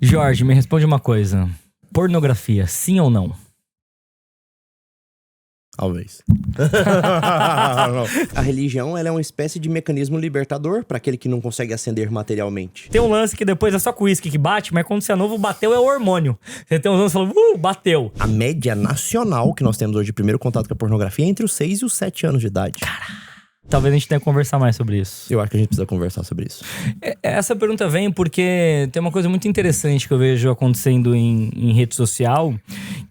Jorge, me responde uma coisa. Pornografia, sim ou não? Talvez. A religião, ela é uma espécie de mecanismo libertador para aquele que não consegue ascender materialmente. Tem um lance que depois é só com uísque que bate, mas quando você é novo, bateu é o hormônio. Você tem uns anos falando, bateu. A média nacional que nós temos hoje de primeiro contato com a pornografia é entre os 6 e os 7 anos de idade. Talvez a gente tenha que conversar mais sobre isso. Eu acho que a gente precisa conversar sobre isso. Essa pergunta vem porque tem uma coisa muito interessante que eu vejo acontecendo em rede social,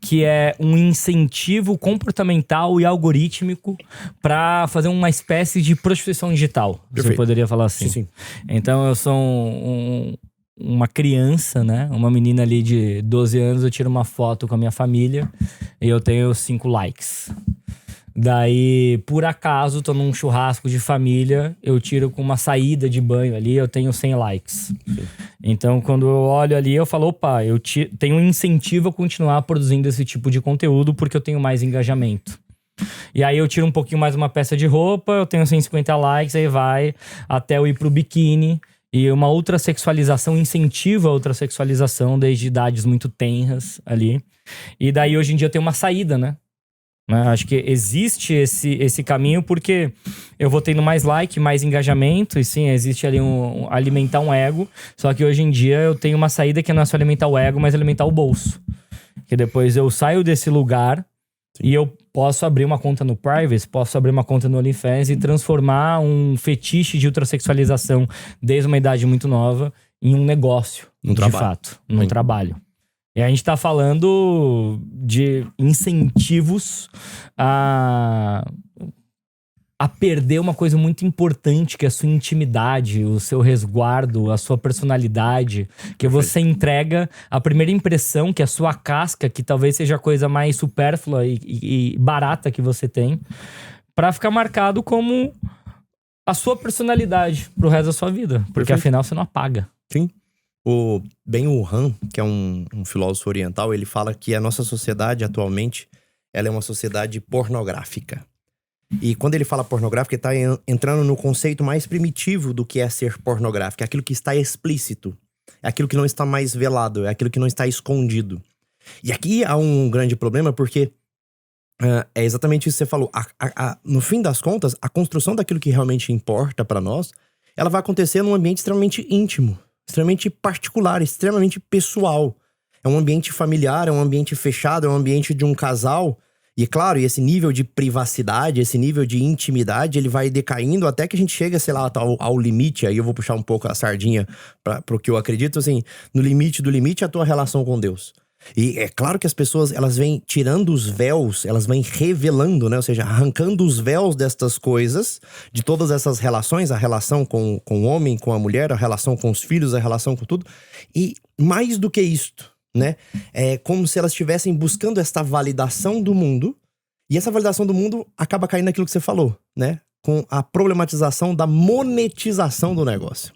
que é um incentivo comportamental e algorítmico para fazer uma espécie de prostituição digital. Perfeito. Você poderia falar assim. Sim. Então eu sou uma criança, né? Uma menina ali de 12 anos, eu tiro uma foto com a minha família e eu tenho 5 likes. Daí, por acaso, tô num churrasco de família, eu tiro com uma saída de banho ali, eu tenho 100 likes. Sim. Então, quando eu olho ali, eu falo, opa, eu tenho um incentivo a continuar produzindo esse tipo de conteúdo porque eu tenho mais engajamento. E aí eu tiro um pouquinho mais uma peça de roupa, eu tenho 150 likes, aí vai até eu ir pro biquíni. E uma outra sexualização incentiva a outra sexualização desde idades muito tenras ali. E daí, hoje em dia, tem uma saída, né? Acho que existe esse caminho porque eu vou tendo mais like, mais engajamento. E sim, existe ali alimentar um ego. Só que hoje em dia eu tenho uma saída que não é só alimentar o ego, mas alimentar o bolso. Que depois eu saio desse lugar e eu posso abrir uma conta no Privacy, posso abrir uma conta no OnlyFans e transformar um fetiche de ultrassexualização desde uma idade muito nova em um negócio, fato, num trabalho. E a gente tá falando de incentivos a perder uma coisa muito importante, que é a sua intimidade, o seu resguardo, a sua personalidade. Que você entrega a primeira impressão, que é a sua casca, que talvez seja a coisa mais supérflua e barata que você tem, pra ficar marcado como a sua personalidade pro resto da sua vida. Porque afinal você não apaga. Sim. O Ben-Hur Han, que é um filósofo oriental, ele fala que a nossa sociedade atualmente, ela é uma sociedade pornográfica. E quando ele fala pornográfica, ele está entrando no conceito mais primitivo do que é ser pornográfico. É aquilo que está explícito. É aquilo que não está mais velado. É aquilo que não está escondido. E aqui há um grande problema porque é exatamente isso que você falou. No fim das contas, a construção daquilo que realmente importa para nós, ela vai acontecer num ambiente extremamente íntimo. Extremamente particular, extremamente pessoal. É um ambiente familiar, é um ambiente fechado, é um ambiente de um casal. E claro, esse nível de privacidade, esse nível de intimidade, ele vai decaindo até que a gente chega, sei lá, ao limite. Aí eu vou puxar um pouco a sardinha pro que eu acredito, assim, no limite do limite a tua relação com Deus. E é claro que as pessoas, elas vêm tirando os véus, elas vêm revelando, né? Ou seja, arrancando os véus destas coisas, de todas essas relações, a relação com o homem, com a mulher, a relação com os filhos, a relação com tudo. E mais do que isto, né? É como se elas estivessem buscando esta validação do mundo. E essa validação do mundo acaba caindo naquilo que você falou, né? Com a problematização da monetização do negócio.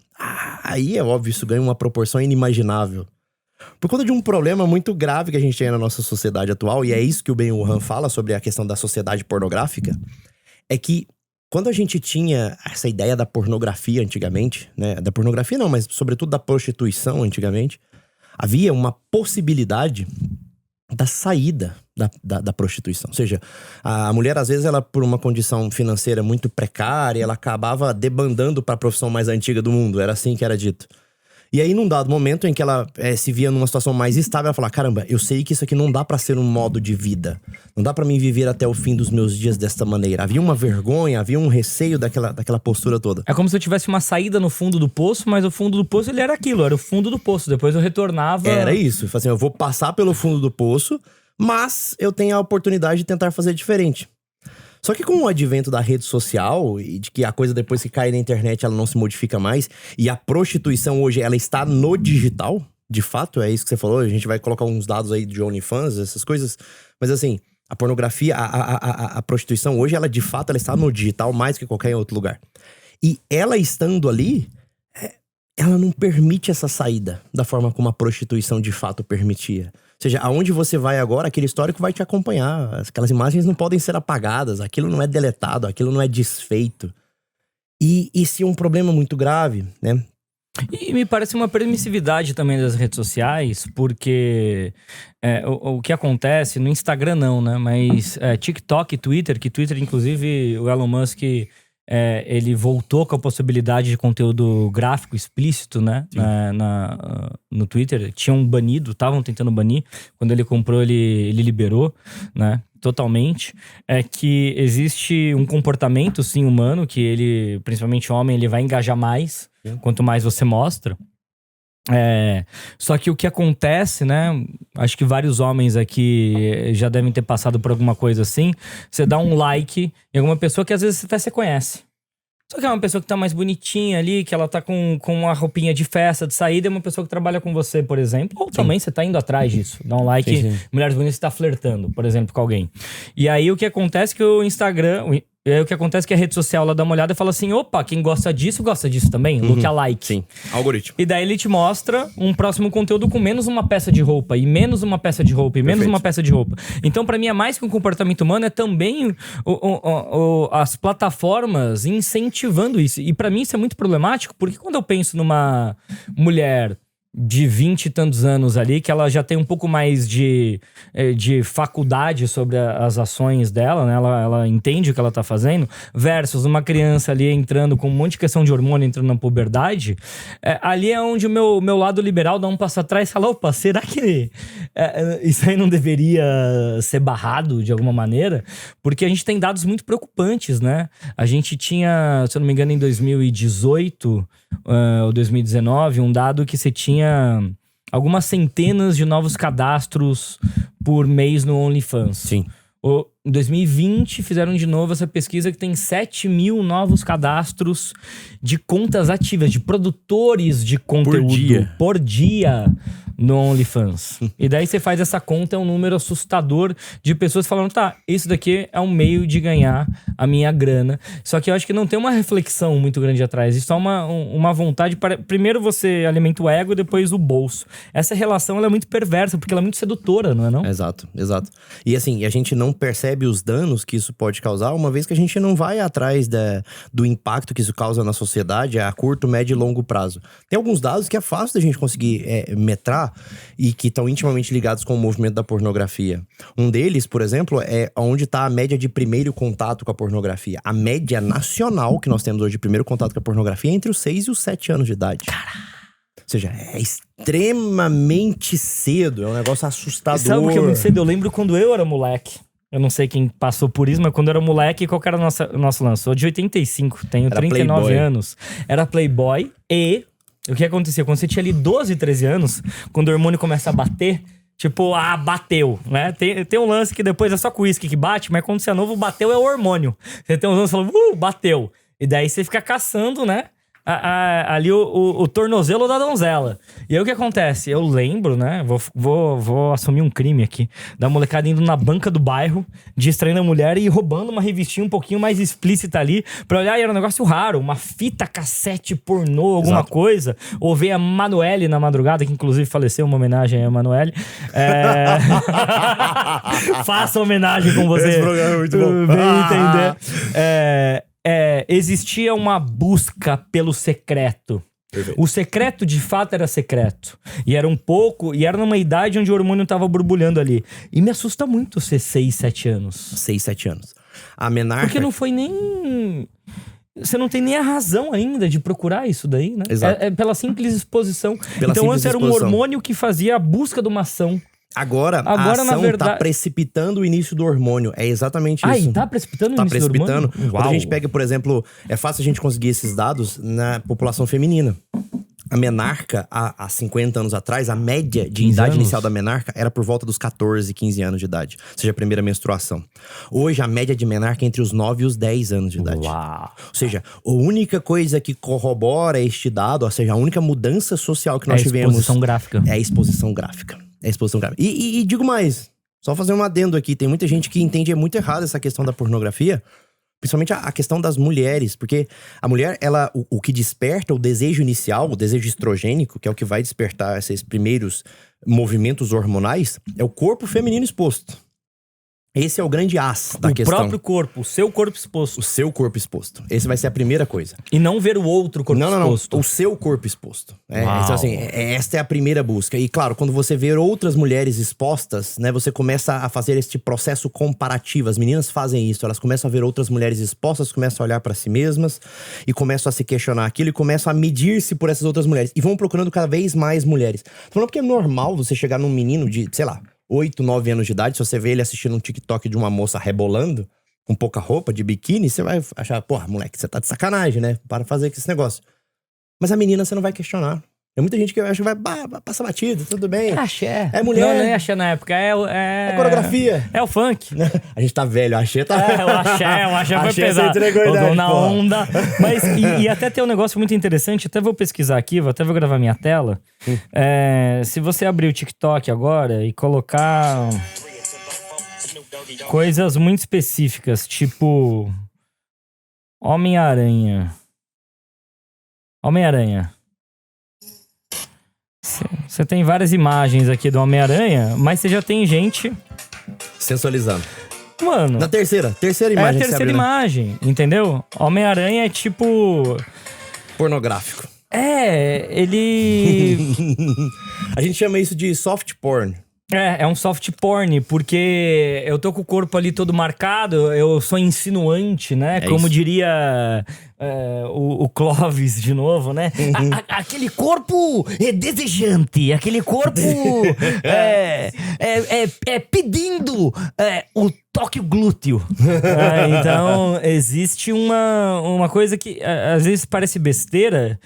Aí é óbvio, isso ganha uma proporção inimaginável. Por conta de um problema muito grave que a gente tem na nossa sociedade atual, e é isso que o Ben-Hur Han fala sobre a questão da sociedade pornográfica, é que quando a gente tinha essa ideia da pornografia antigamente, né? Da pornografia não, mas sobretudo da prostituição antigamente, havia uma possibilidade da saída da prostituição. Ou seja, a mulher, às vezes, ela por uma condição financeira muito precária, ela acabava debandando para a profissão mais antiga do mundo, era assim que era dito. E aí, num dado momento em que ela se via numa situação mais estável, ela fala, caramba, eu sei que isso aqui não dá pra ser um modo de vida. Não dá pra mim viver até o fim dos meus dias desta maneira. Havia uma vergonha, havia um receio daquela postura toda. É como se eu tivesse uma saída no fundo do poço, mas o fundo do poço, ele era aquilo, era o fundo do poço. Depois eu retornava... Era isso. Assim, eu vou passar pelo fundo do poço, mas eu tenho a oportunidade de tentar fazer diferente. Só que com o advento da rede social e de que a coisa depois que cai na internet ela não se modifica mais, e a prostituição hoje ela está no digital, de fato, é isso que você falou, a gente vai colocar uns dados aí de OnlyFans, essas coisas, mas assim, a pornografia, a prostituição hoje ela de fato ela está no digital mais que qualquer outro lugar. E ela estando ali, ela não permite essa saída da forma como a prostituição de fato permitia. Ou seja, aonde você vai agora, aquele histórico vai te acompanhar. Aquelas imagens não podem ser apagadas, aquilo não é deletado, aquilo não é desfeito. E esse é um problema muito grave, né? E me parece uma permissividade também das redes sociais, porque o que acontece no Instagram não, né? Mas TikTok e Twitter, que Twitter, inclusive, o Elon Musk, ele voltou com a possibilidade de conteúdo gráfico explícito, né? No Twitter. Tinham banido, estavam tentando banir. Quando ele comprou, ele liberou, né? Totalmente. É que existe um comportamento, sim, humano, que ele, principalmente homem, ele vai engajar mais quanto mais você mostra. Só que o que acontece, né? Acho que vários homens aqui já devem ter passado por alguma coisa assim. Você dá um like em alguma pessoa que às vezes até você conhece. Só que é uma pessoa que tá mais bonitinha ali, que ela tá com uma roupinha de festa, de saída, é uma pessoa que trabalha com você, por exemplo. Ou também você tá indo atrás disso. Dá um like, Sim. Mulheres Bonitas tá flertando, por exemplo, com alguém. E aí o que acontece é que o Instagram... o que acontece é que a rede social, ela dá uma olhada e fala assim, opa, quem gosta disso também. Look alike. Sim, algoritmo. E daí ele te mostra um próximo conteúdo com menos uma peça de roupa, e menos uma peça de roupa, e menos uma peça de roupa. Então, pra mim, é mais que um comportamento humano, é também as plataformas incentivando isso. E pra mim isso é muito problemático, porque quando eu penso numa mulher de 20 e tantos anos ali, que ela já tem um pouco mais de faculdade sobre as ações dela, né? Ela entende o que ela tá fazendo, versus uma criança ali entrando com um monte de questão de hormônio, entrando na puberdade, ali é onde o meu lado liberal dá um passo atrás e fala, opa, será que isso aí não deveria ser barrado de alguma maneira? Porque a gente tem dados muito preocupantes, né? A gente tinha, se eu não me engano, em 2018 ou 2019, um dado que você tinha algumas centenas de novos cadastros por mês no OnlyFans. Sim. Em 2020, fizeram de novo essa pesquisa que tem 7 mil novos cadastros de contas ativas, de produtores de conteúdo por dia no OnlyFans. E daí você faz essa conta, é um número assustador de pessoas falando, tá, isso daqui é um meio de ganhar a minha grana. Só que eu acho que não tem uma reflexão muito grande atrás. Isso é uma vontade para... Primeiro você alimenta o ego, depois o bolso. Essa relação, ela é muito perversa, porque ela é muito sedutora, não é não? Exato. E assim, a gente não percebe os danos que isso pode causar, uma vez que a gente não vai atrás do impacto que isso causa na sociedade a curto, médio e longo prazo. Tem alguns dados que é fácil da gente conseguir metrar e que estão intimamente ligados com o movimento da pornografia. Um deles, por exemplo, é onde está a média de primeiro contato com a pornografia. A média nacional que nós temos hoje de primeiro contato com a pornografia é entre os 6 e os 7 anos de idade. Caralho! Ou seja, é extremamente cedo, é um negócio assustador. Sabe o que é muito cedo? Eu lembro quando eu era moleque. Eu não sei quem passou por isso, mas quando eu era moleque, qual que era o nosso lance? Sou de 85, tenho 39 Playboy. Anos. Era Playboy e... O que acontecia? Quando você tinha ali 12, 13 anos, quando o hormônio começa a bater, tipo, bateu, né? Tem um lance que depois é só com uísque que bate, mas quando você é novo, bateu é o hormônio. Você tem uns anos falando, bateu. E daí você fica caçando, né? Ali o tornozelo da donzela. E aí o que acontece? Eu lembro, né? Vou assumir um crime aqui. Da molecada indo na banca do bairro, distraindo a mulher e roubando uma revistinha um pouquinho mais explícita ali pra olhar, e era um negócio raro. Uma fita cassete pornô, alguma coisa. Ou ver a Manoele na madrugada, que inclusive faleceu, uma homenagem a Manoele. Faça homenagem com você. Esse programa é muito bom. Bem entender. Existia uma busca pelo secreto. Perfeito. O secreto, de fato, era secreto. E era numa idade onde o hormônio tava borbulhando ali. E me assusta muito ser 6, 7 anos. 6, 7 anos. A menarca... Porque não foi nem... Você não tem nem a razão ainda de procurar isso daí, né? Exato. É pela simples exposição. Então antes era um hormônio que fazia a busca de uma ação. Agora a ação, na verdade, tá precipitando o início do hormônio. É exatamente isso. Tá precipitando o início do hormônio? Quando a gente pega, por exemplo, é fácil a gente conseguir esses dados na população feminina. A menarca, há 50 anos atrás, a média de idade inicial da menarca era por volta dos 14, 15 anos de idade. Ou seja, a primeira menstruação. Hoje, a média de menarca é entre os 9 e os 10 anos de idade. Uau. Ou seja, a única coisa que corrobora este dado, ou seja, a única mudança social que nós tivemos... É a exposição gráfica. É a exposição gráfica. E digo mais, só fazer um adendo aqui. Tem muita gente que entende muito errado essa questão da pornografia. Principalmente a questão das mulheres, porque a mulher, o que desperta o desejo inicial, o desejo estrogênico, que é o que vai despertar esses primeiros movimentos hormonais, é o corpo feminino exposto. Esse é o grande as da O questão. próprio corpo, o seu corpo exposto. O seu corpo exposto. Esse vai ser a primeira coisa. E não ver o outro corpo exposto. Não. O seu corpo exposto. Uau. Então, assim, esta é a primeira busca. E, claro, quando você vê outras mulheres expostas, né? Você começa a fazer este processo comparativo. As meninas fazem isso. Elas começam a ver outras mulheres expostas, começam a olhar pra si mesmas e começam a se questionar aquilo e começam a medir-se por essas outras mulheres. E vão procurando cada vez mais mulheres. Tô falando porque é normal você chegar num menino de, sei lá, 8, 9 anos de idade, se você vê ele assistindo um TikTok de uma moça rebolando, com pouca roupa, de biquíni, você vai achar, porra, moleque, você tá de sacanagem, né? Para fazer esse negócio. Mas a menina você não vai questionar. Tem muita gente que acha que vai passar batido, tudo bem. É axé. É mulher. Não é axé na época, é coreografia. É o funk. A gente tá velho, o axé tá... O axé foi pesado. Eu dou na onda. Mas, e até tem um negócio muito interessante, até vou pesquisar aqui, até vou gravar minha tela. Se você abrir o TikTok agora e colocar coisas muito específicas, tipo Homem-Aranha. Você tem várias imagens aqui do Homem-Aranha, mas você já tem gente... sensualizando. Mano... Na terceira imagem. É a terceira imagem, entendeu? Homem-Aranha é tipo... pornográfico. Ele... A gente chama isso de soft porn. É um soft porn, porque eu tô com o corpo ali todo marcado, eu sou insinuante, né? Como isso. diria o Clóvis de novo, né? Aquele corpo é desejante, aquele corpo é pedindo o toque glúteo. Então, existe uma coisa que às vezes parece besteira,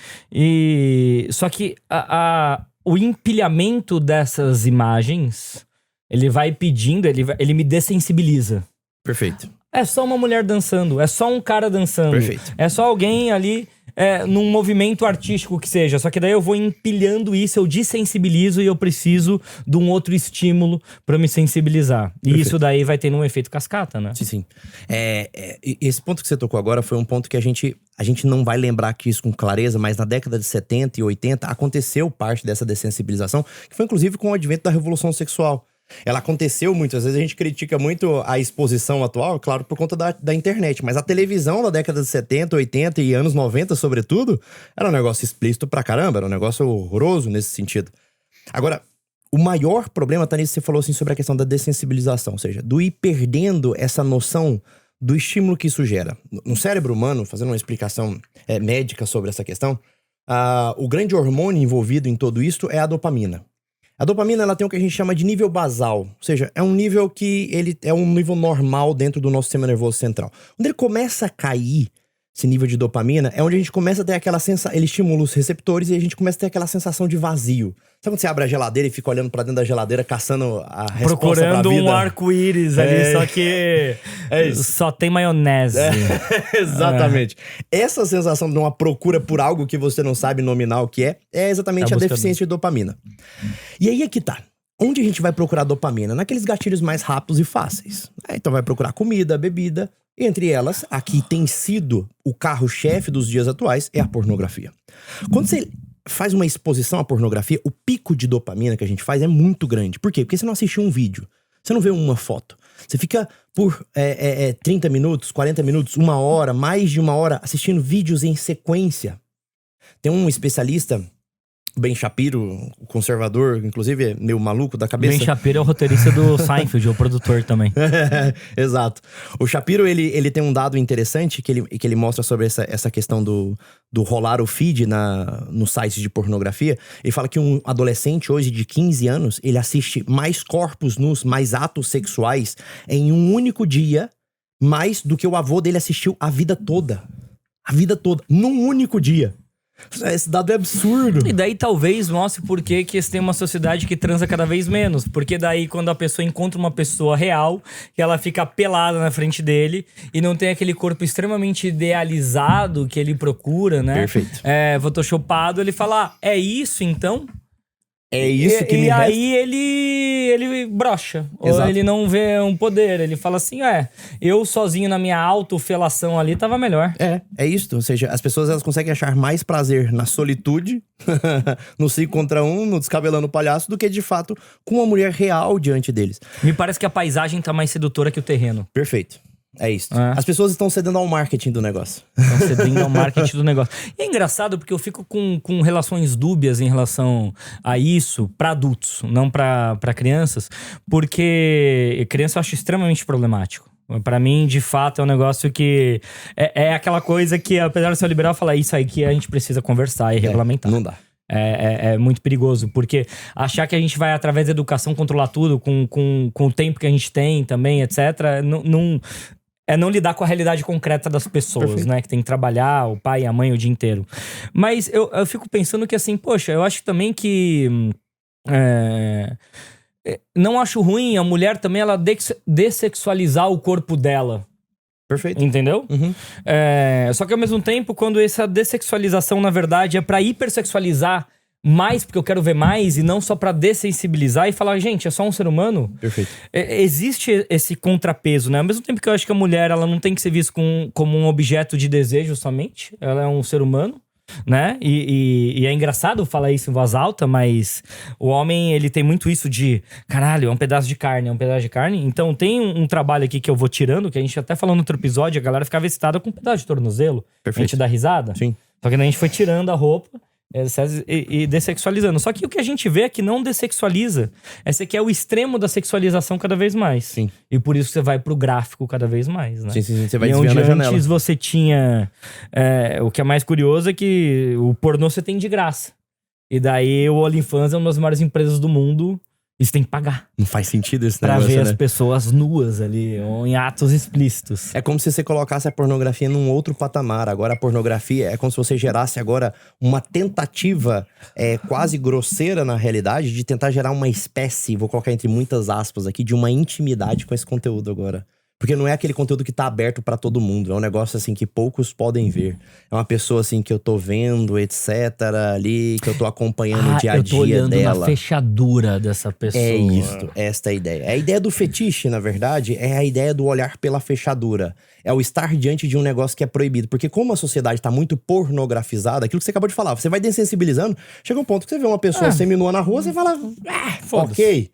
só que o empilhamento dessas imagens, ele vai pedindo, ele me dessensibiliza. Perfeito. É só uma mulher dançando, é só um cara dançando. Perfeito. É só alguém ali num movimento artístico que seja. Só que daí eu vou empilhando isso, eu desensibilizo e eu preciso de um outro estímulo pra me sensibilizar. E isso daí vai tendo um efeito cascata, né? Sim. Esse ponto que você tocou agora foi um ponto que a gente não vai lembrar aqui isso com clareza, mas na década de 70 e 80 aconteceu parte dessa dessensibilização, que foi inclusive com o advento da revolução sexual. Ela aconteceu muito, às vezes a gente critica muito a exposição atual, claro, por conta da internet, mas a televisão da década de 70, 80 e anos 90, sobretudo, era um negócio explícito pra caramba, era um negócio horroroso nesse sentido. Agora, o maior problema tá nisso que você falou assim, sobre a questão da dessensibilização, ou seja, do ir perdendo essa noção do estímulo que isso gera. No cérebro humano, fazendo uma explicação médica sobre essa questão, o grande hormônio envolvido em tudo isso é a dopamina. A dopamina, ela tem o que a gente chama de nível basal, ou seja, é um nível que ele é um nível normal dentro do nosso sistema nervoso central. Quando ele começa a cair, esse nível de dopamina, é onde a gente começa a ter aquela sensação, ele estimula os receptores e a gente começa a ter aquela sensação de vazio. Sabe quando você abre a geladeira e fica olhando pra dentro da geladeira, caçando a resposta procurando pra vida? Um arco-íris ali, só que só tem maionese. Exatamente. Essa sensação de uma procura por algo que você não sabe nominar o que é exatamente a deficiência de dopamina. E aí é que tá. Onde a gente vai procurar dopamina? Naqueles gatilhos mais rápidos e fáceis. Então vai procurar comida, bebida. E entre elas, a que tem sido o carro-chefe dos dias atuais é a pornografia. Quando você faz uma exposição à pornografia, o pico de dopamina que a gente faz é muito grande. Por quê? Porque você não assiste um vídeo, você não vê uma foto. Você fica por 30 minutos, 40 minutos, 1 hora, mais de 1 hora, assistindo vídeos em sequência. Tem um especialista, Ben Shapiro, conservador, inclusive meio maluco da cabeça. Ben Shapiro é o roteirista do Seinfeld, é o produtor também. Exato. O Shapiro, ele tem um dado interessante que ele mostra sobre essa questão do rolar o feed no site de pornografia. Ele fala que um adolescente hoje de 15 anos, ele assiste mais corpos nus, mais atos sexuais em um único dia, mais do que o avô dele assistiu a vida toda. A vida toda, num único dia. Esse dado é absurdo. E daí talvez mostre por que tem uma sociedade que transa cada vez menos. Porque daí quando a pessoa encontra uma pessoa real, que ela fica pelada na frente dele e não tem aquele corpo extremamente idealizado que ele procura, né? Perfeito. Photoshopado, ele fala, é isso então? É isso que me E resta. aí ele brocha. Exato. Ou ele não vê um poder. Ele fala assim, eu sozinho na minha autofelação ali tava melhor. É isso. Ou seja, as pessoas elas conseguem achar mais prazer na solitude, no 5 contra 1, no descabelando o palhaço, do que de fato com uma mulher real diante deles. Me parece que a paisagem tá mais sedutora que o terreno. Perfeito. É isso. É. As pessoas estão cedendo ao marketing do negócio. Estão cedendo ao marketing do negócio. E é engraçado porque eu fico com relações dúbias em relação a isso pra adultos, não pra crianças, porque criança eu acho extremamente problemático. Pra mim, de fato, é um negócio que é aquela coisa que, apesar de ser liberal, falar isso aí que a gente precisa conversar e regulamentar. Não dá. É muito perigoso, porque achar que a gente vai, através da educação, controlar tudo com o tempo que a gente tem também, etc., não lidar com a realidade concreta das pessoas, Perfeito. né? Que tem que trabalhar, o pai e a mãe o dia inteiro. Mas eu fico pensando que, assim, poxa, eu acho também que... não acho ruim a mulher também, ela dessexualizar o corpo dela. Perfeito. Entendeu? Uhum. Só que ao mesmo tempo, quando essa dessexualização, na verdade, é pra hipersexualizar mais, porque eu quero ver mais, e não só pra dessensibilizar e falar, gente, é só um ser humano. Perfeito. Existe esse contrapeso, né? Ao mesmo tempo que eu acho que a mulher, ela não tem que ser vista como um objeto de desejo somente. Ela é um ser humano, né? E é engraçado falar isso em voz alta, mas o homem, ele tem muito isso de, caralho, é um pedaço de carne, é um pedaço de carne. Então tem um trabalho aqui que eu vou tirando, que a gente até falou no outro episódio, a galera ficava excitada com um pedaço de tornozelo. Perfeito. A gente dá risada. Sim. Só que daí a gente foi tirando a roupa e dessexualizando. Só que o que a gente vê é que não dessexualiza. Esse aqui é o extremo da sexualização cada vez mais. Sim. E por isso que você vai pro gráfico cada vez mais, né? Sim. Você vai E onde desviando a janela. antes você tinha... o que é mais curioso é que o pornô você tem de graça. E daí o OnlyFans é uma das maiores empresas do mundo. E você tem que pagar Não faz sentido esse pra negócio, ver né? as pessoas nuas ali, ou em atos explícitos. É como se você colocasse a pornografia num outro patamar. Agora a pornografia é como se você gerasse agora uma tentativa quase grosseira na realidade de tentar gerar uma espécie, vou colocar entre muitas aspas aqui, de uma intimidade com esse conteúdo agora. Porque não é aquele conteúdo que tá aberto pra todo mundo. É um negócio assim que poucos podem ver. É uma pessoa assim que eu tô vendo, etc. ali, que eu tô acompanhando o dia a eu tô dia olhando dela. na fechadura dessa pessoa. É isso, esta é a ideia. A ideia do fetiche, na verdade, é a ideia do olhar pela fechadura. É o estar diante de um negócio que é proibido. Porque como a sociedade tá muito pornografizada, aquilo que você acabou de falar, você vai dessensibilizando, chega um ponto que você vê uma pessoa seminua na rua, você fala, foda-se. ok.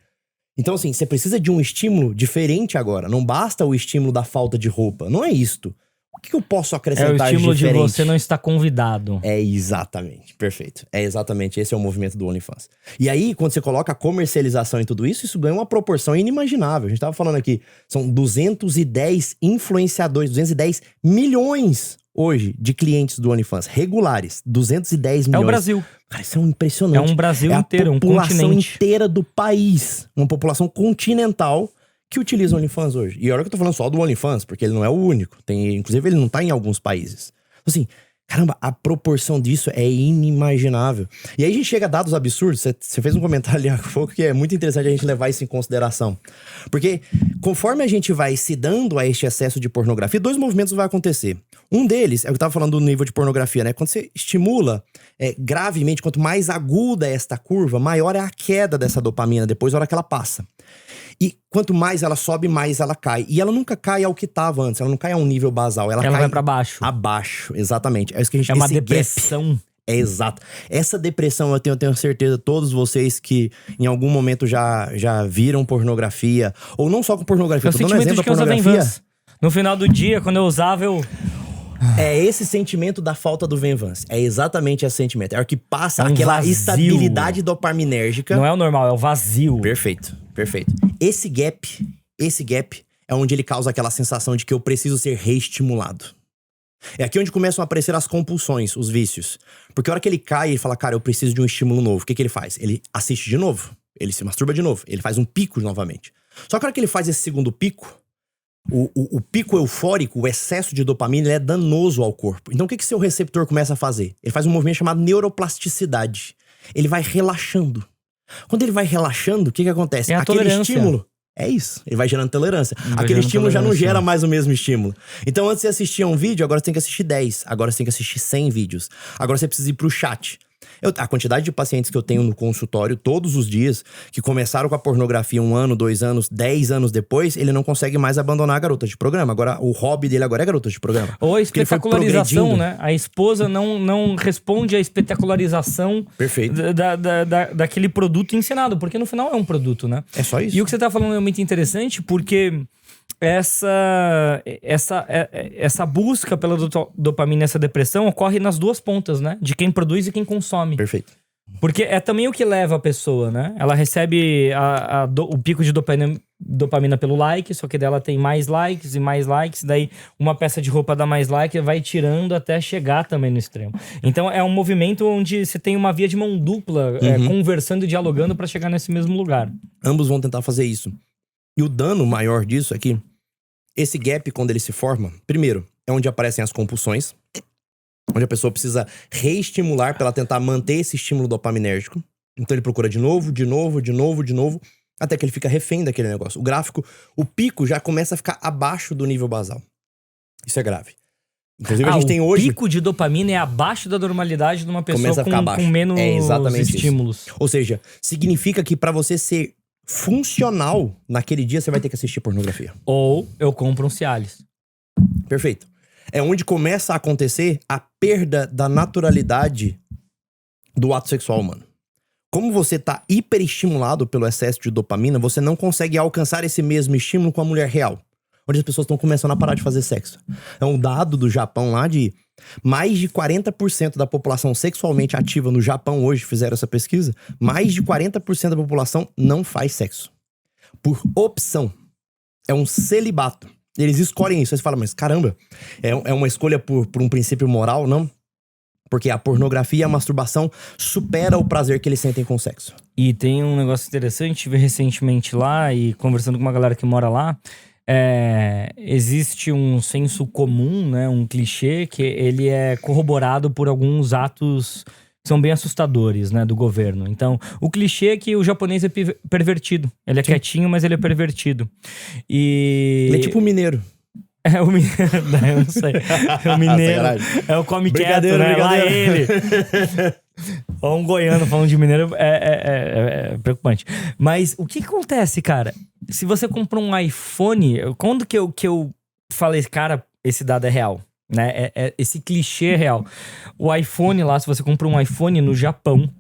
Então assim, você precisa de um estímulo diferente agora. Não basta o estímulo da falta de roupa. Não é isto. O que eu posso É acrescentar o estímulo diferente? de você não estar convidado. É exatamente, perfeito. É exatamente, esse é o movimento do OnlyFans. E aí, quando você coloca a comercialização em tudo isso, isso ganha uma proporção inimaginável. A gente tava falando aqui, são 210 influenciadores, 210 milhões hoje de clientes do OnlyFans, regulares, 210 milhões. É o Brasil. Cara, isso é impressionante. É um Brasil inteiro, um a população continente. inteira do país, uma população continental que utiliza o OnlyFans hoje. E olha que eu tô falando só do OnlyFans, porque ele não é o único. Inclusive, ele não tá em alguns países. Assim, caramba, a proporção disso é inimaginável. E aí a gente chega a dados absurdos. Você fez um comentário ali há pouco que é muito interessante a gente levar isso em consideração. Porque conforme a gente vai se dando a este excesso de pornografia, 2 movimentos vão acontecer. Um deles é o que eu tava falando do nível de pornografia, né? Quando você estimula gravemente, quanto mais aguda é esta curva, maior é a queda dessa dopamina depois, na hora que ela passa. E quanto mais ela sobe, mais ela cai. E ela nunca cai ao que estava antes, ela não cai a um nível basal. Ela cai vai pra baixo. Abaixo, exatamente. É isso que a gente É uma esse gap. depressão. É exato. Essa depressão, eu tenho certeza, todos vocês que em algum momento já viram pornografia, ou não só com pornografia, É o tô dando sentimento exemplo de da que usa pornografia. Venvance. No final do dia, quando eu usava, eu... É esse sentimento da falta do Venvance. É exatamente esse sentimento. É o que passa É um aquela vazio. estabilidade dopaminérgica. Não é o normal, é o vazio. Perfeito. Esse gap é onde ele causa aquela sensação de que eu preciso ser reestimulado. É aqui onde começam a aparecer as compulsões, os vícios. Porque a hora que ele cai e fala, cara, eu preciso de um estímulo novo. O que ele faz? Ele assiste de novo. Ele se masturba de novo. Ele faz um pico novamente. Só que a hora que ele faz esse segundo pico, o pico eufórico, o excesso de dopamina, ele é danoso ao corpo. Então o que seu receptor começa a fazer? Ele faz um movimento chamado neuroplasticidade. Ele vai relaxando. Quando ele vai relaxando, o que acontece? É a Aquele tolerância. estímulo. É isso, ele vai gerando tolerância. Vai Aquele gerando estímulo já não tolerância. gera mais o mesmo estímulo. Então antes você assistia um vídeo, agora você tem que assistir 10. Agora você tem que assistir 100 vídeos. Agora você precisa ir pro chat. A quantidade de pacientes que eu tenho no consultório todos os dias, que começaram com a pornografia 1 ano, 2 anos, 10 anos depois, ele não consegue mais abandonar a garota de programa. Agora, o hobby dele agora é garota de programa. Ou a espetacularização, né? A esposa não responde à espetacularização Perfeito. daquele produto ensinado, porque no final é um produto, né? É só isso. E o que você tá falando é muito interessante, porque essa busca pela dopamina, essa depressão, ocorre nas duas pontas, né? De quem produz e quem consome. Perfeito. Porque é também o que leva a pessoa, né? Ela recebe o pico de dopamina pelo like, só que dela tem mais likes e mais likes, daí uma peça de roupa dá mais like, vai tirando até chegar também no extremo. Então é um movimento onde você tem uma via de mão dupla, conversando e dialogando para chegar nesse mesmo lugar. Ambos vão tentar fazer isso. E o dano maior disso é que esse gap, quando ele se forma, primeiro, é onde aparecem as compulsões, onde a pessoa precisa reestimular para ela tentar manter esse estímulo dopaminérgico. Então ele procura de novo, até que ele fica refém daquele negócio. O gráfico, o pico já começa a ficar abaixo do nível basal. Isso é grave. Inclusive a gente tem hoje... O pico de dopamina é abaixo da normalidade de uma pessoa com menos estímulos. Isso. Ou seja, significa que para você ser funcional, naquele dia você vai ter que assistir pornografia. Ou eu compro um Cialis. Perfeito. É onde começa a acontecer a perda da naturalidade do ato sexual humano. Como você tá hiperestimulado pelo excesso de dopamina, você não consegue alcançar esse mesmo estímulo com a mulher real. Onde as pessoas estão começando a parar de fazer sexo. É um dado do Japão lá de mais de 40% da população sexualmente ativa no Japão hoje, fizeram essa pesquisa, mais de 40% da população não faz sexo. Por opção. É um celibato. Eles escolhem isso. Aí você fala, mas caramba, é uma escolha por um princípio moral? Não. Porque a pornografia e a masturbação supera o prazer que eles sentem com o sexo. E tem um negócio interessante, tive recentemente lá e conversando com uma galera que mora lá, existe um senso comum, né, um clichê, que ele é corroborado por alguns atos que são bem assustadores, né, do governo. Então, o clichê é que o japonês é pervertido. Ele é quietinho, mas ele é pervertido. Ele é tipo um mineiro. É o mineiro, eu não sei. É o mineiro, é o come quieto, né? Lá ele. Ó, um goiano falando de mineiro é preocupante. Mas o que acontece, cara? Se você compra um iPhone, quando que eu falei, cara, esse dado é real, né? Esse clichê é real. O iPhone lá, se você compra um iPhone no Japão,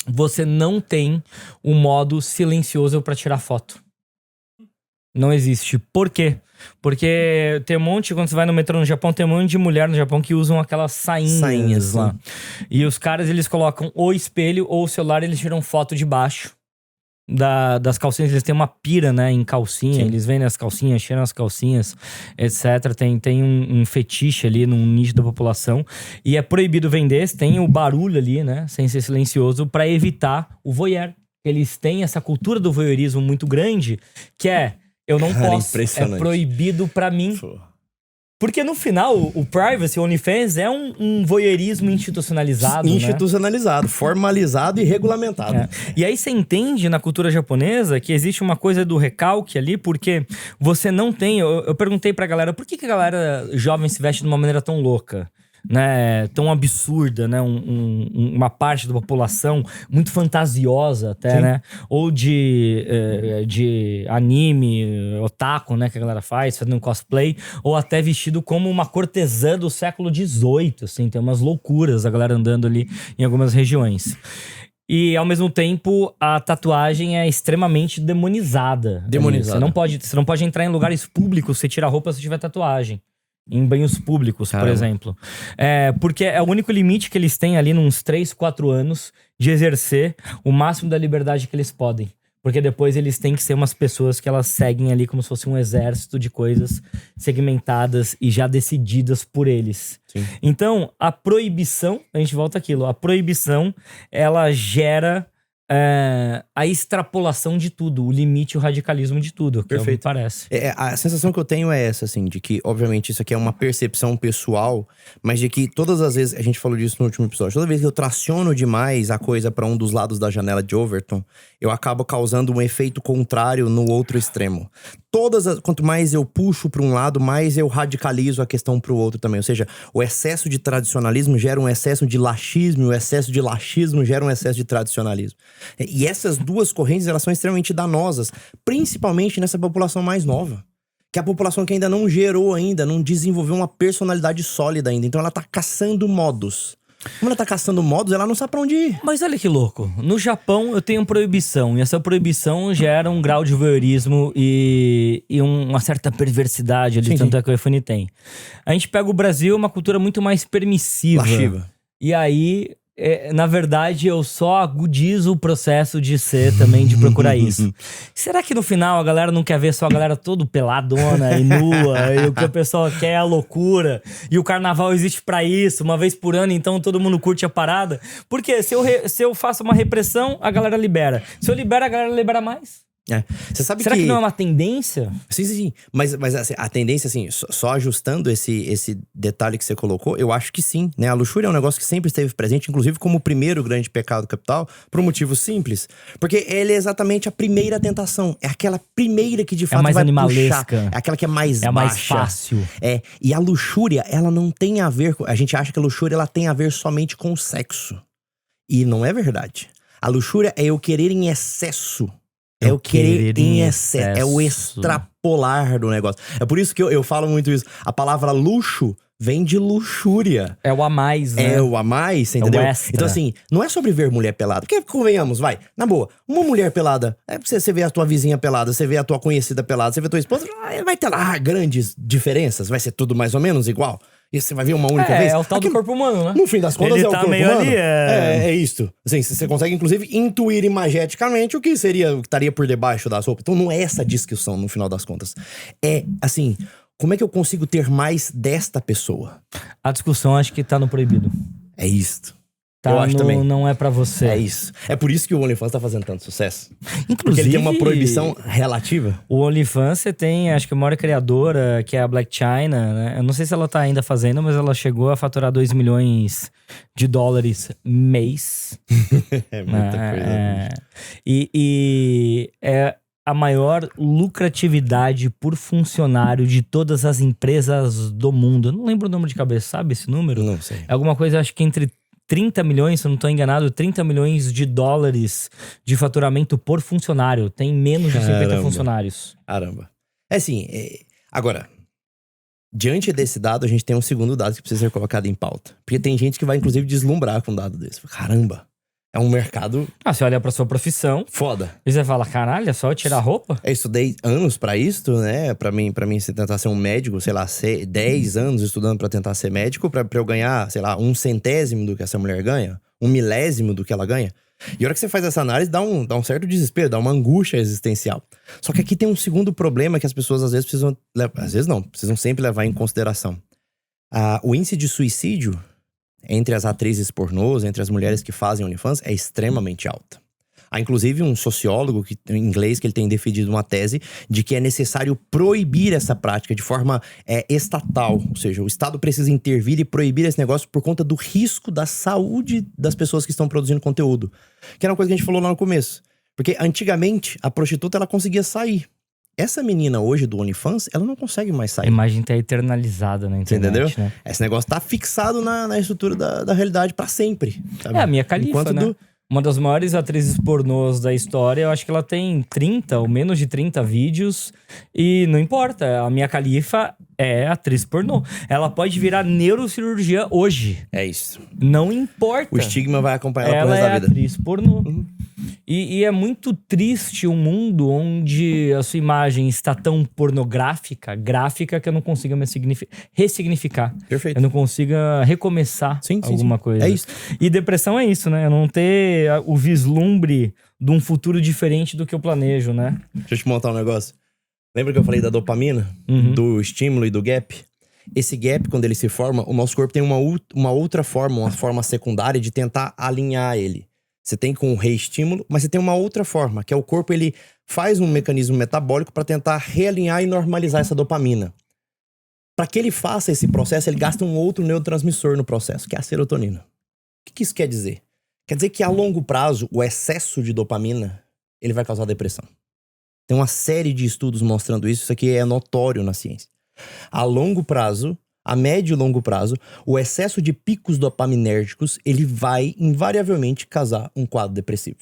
você não tem o modo silencioso para tirar foto. Não existe. Por quê? Porque tem um monte, quando você vai no metrô no Japão, tem um monte de mulher no Japão que usam aquelas sainhas lá. E os caras, eles colocam ou espelho ou o celular, eles tiram foto de baixo das calcinhas. Eles têm uma pira, né, em calcinha. Sim. Eles vendem as calcinhas, cheiram as calcinhas, etc. Tem um fetiche ali num nicho da população. E é proibido vender, tem o barulho ali, né, sem ser silencioso, pra evitar o voyeur. Eles têm essa cultura do voyeurismo muito grande, que eu não posso, é proibido pra mim. Pô. Porque no final, o privacy, o OnlyFans é um voyeurismo institucionalizado, institucionalizado, né? Formalizado e regulamentado. E aí você entende na cultura japonesa que existe uma coisa do recalque ali, porque você não tem... Eu perguntei pra galera, por que a galera jovem se veste de uma maneira tão louca? Né, tão absurda, né? Uma parte da população muito fantasiosa até, sim, né? Ou de anime, otaku, né? Que a galera faz, fazendo cosplay. Ou até vestido como uma cortesã do século XVIII, assim. Tem umas loucuras a galera andando ali em algumas regiões. E, ao mesmo tempo, a tatuagem é extremamente demonizada. Você não pode entrar em lugares públicos se tirar roupa se tiver tatuagem. Em banhos públicos, por exemplo. Porque é o único limite que eles têm ali, nos 3, 4 anos, de exercer o máximo da liberdade que eles podem. Porque depois eles têm que ser umas pessoas que elas seguem ali como se fosse um exército de coisas segmentadas e já decididas por eles. Sim. Então, a proibição, a gente volta àquilo, a proibição, ela gera a extrapolação de tudo, o limite, o radicalismo de tudo, que Perfeito. me parece. A sensação que eu tenho é essa, assim, de que, obviamente, isso aqui é uma percepção pessoal, mas de que todas as vezes, a gente falou disso no último episódio, toda vez que eu traciono demais a coisa pra um dos lados da janela de Overton, eu acabo causando um efeito contrário no outro extremo. Quanto mais eu puxo pra um lado, mais eu radicalizo a questão pro outro também. Ou seja, o excesso de tradicionalismo gera um excesso de laxismo, e o excesso de laxismo gera um excesso de tradicionalismo. E essas duas correntes, elas são extremamente danosas, principalmente nessa população mais nova. Que é a população que ainda não gerou ainda, não desenvolveu uma personalidade sólida ainda. Então ela tá caçando modos. Como ela tá caçando modos, ela não sabe pra onde ir. Mas olha que louco. No Japão eu tenho proibição. E essa proibição gera um grau de voyeurismo e uma certa perversidade ali, tanto é que o iPhone tem. A gente pega o Brasil, uma cultura muito mais permissiva. Lasciva. E aí, na verdade, eu só agudizo o processo de ser também, de procurar isso. Será que no final a galera não quer ver só a galera todo peladona e nua? E o que a pessoa quer é a loucura? E o carnaval existe pra isso, uma vez por ano, então todo mundo curte a parada? Porque se eu faço uma repressão, a galera libera. Se eu libero, a galera libera mais. Você sabe Será que não é uma tendência? Sim. Mas assim, a tendência, assim, só ajustando esse detalhe que você colocou, eu acho que sim, né? A luxúria é um negócio que sempre esteve presente, inclusive como o primeiro grande pecado capital, por um motivo simples. Porque ele é exatamente a primeira tentação. É aquela primeira que de fato mais vai animalesca. puxar. É aquela que é mais baixa. É mais fácil. E a luxúria, ela não tem a ver... A gente acha que a luxúria, ela tem a ver somente com o sexo. E não é verdade. A luxúria é eu querer em excesso. É o querer em excesso. É o extrapolar do negócio. É por isso que eu falo muito isso. A palavra luxo vem de luxúria. É o a mais, né? É o a mais, entendeu? É o extra. Então assim, não é sobre ver mulher pelada. Porque convenhamos, vai, na boa, uma mulher pelada, você vê a tua vizinha pelada, você vê a tua conhecida pelada, você vê a tua esposa, vai ter lá grandes diferenças, vai ser tudo mais ou menos igual. E você vai ver uma única vez. É o tal do corpo humano, né? No fim das contas, ele é o tá corpo meio humano. ali, É isto. Assim, você consegue, inclusive, intuir imageticamente o que estaria por debaixo das roupas. Então não é essa discussão, no final das contas. É, assim, como é que eu consigo ter mais desta pessoa? A discussão acho que tá no proibido. É isto. Tá eu acho também. Não é pra você. É isso. É por isso que o OnlyFans tá fazendo tanto sucesso. Inclusive, porque ele tem uma proibição relativa. O OnlyFans, você tem, acho que a maior criadora, que é a Black China, né? Eu não sei se ela tá ainda fazendo, mas ela chegou a faturar $2 milhões mês. É muita coisa. E é a maior lucratividade por funcionário de todas as empresas do mundo. Eu não lembro o número de cabeça, sabe esse número? Não sei. É alguma coisa, acho que entre 30 milhões, se eu não tô enganado, $30 milhões de faturamento por funcionário. Tem menos de 50 funcionários. Caramba. É assim, agora, diante desse dado, a gente tem um segundo dado que precisa ser colocado em pauta. Porque tem gente que vai, inclusive, deslumbrar com um dado desse. Caramba, é um mercado... Você olha pra sua profissão... Foda. E você fala, caralho, é só eu tirar a roupa? Eu estudei anos pra isto, né? Pra mim tentar ser um médico, sei lá, 10 anos estudando pra tentar ser médico, pra eu ganhar, sei lá, 1/100º do que essa mulher ganha, 1/1000º do que ela ganha. E a hora que você faz essa análise, dá um certo desespero, dá uma angústia existencial. Só que aqui tem um segundo problema que as pessoas às vezes precisam... Às vezes não, precisam sempre levar em consideração. O índice de suicídio entre as atrizes pornôs, entre as mulheres que fazem OnlyFans, é extremamente alta. Há inclusive um sociólogo em inglês que ele tem defendido uma tese de que é necessário proibir essa prática de forma estatal. Ou seja, o Estado precisa intervir e proibir esse negócio por conta do risco da saúde das pessoas que estão produzindo conteúdo. Que era uma coisa que a gente falou lá no começo. Porque antigamente a prostituta ela conseguia sair. Essa menina hoje do OnlyFans, ela não consegue mais sair. A imagem tá eternalizada na internet, entendeu? Né? Esse negócio tá fixado na estrutura da realidade pra sempre. Sabe? É a Mia Khalifa, né? Uma das maiores atrizes pornôs da história. Eu acho que ela tem 30 ou menos de 30 vídeos. E não importa, a Mia Khalifa é atriz pornô. Ela pode virar neurocirurgia hoje. É isso. Não importa. O estigma vai acompanhar ela pro resto da vida. Ela é atriz pornô. E é muito triste um mundo onde a sua imagem está tão pornográfica, gráfica, que eu não consiga me ressignificar. Perfeito. Eu não consiga recomeçar alguma coisa. É isso. E depressão é isso, né? Eu não ter o vislumbre de um futuro diferente do que eu planejo, né? Deixa eu te montar um negócio. Lembra que eu falei da dopamina? Do estímulo e do gap? Esse gap, quando ele se forma, o nosso corpo tem uma outra forma, uma forma secundária de tentar alinhar ele. Você tem com o reestímulo, mas você tem uma outra forma, que é o corpo, ele faz um mecanismo metabólico para tentar realinhar e normalizar essa dopamina. Para que ele faça esse processo, ele gasta um outro neurotransmissor no processo, que é a serotonina. O que isso quer dizer? Quer dizer que a longo prazo, o excesso de dopamina, ele vai causar depressão. Tem uma série de estudos mostrando isso aqui é notório na ciência. A longo prazo, a médio e longo prazo, o excesso de picos dopaminérgicos, ele vai invariavelmente causar um quadro depressivo.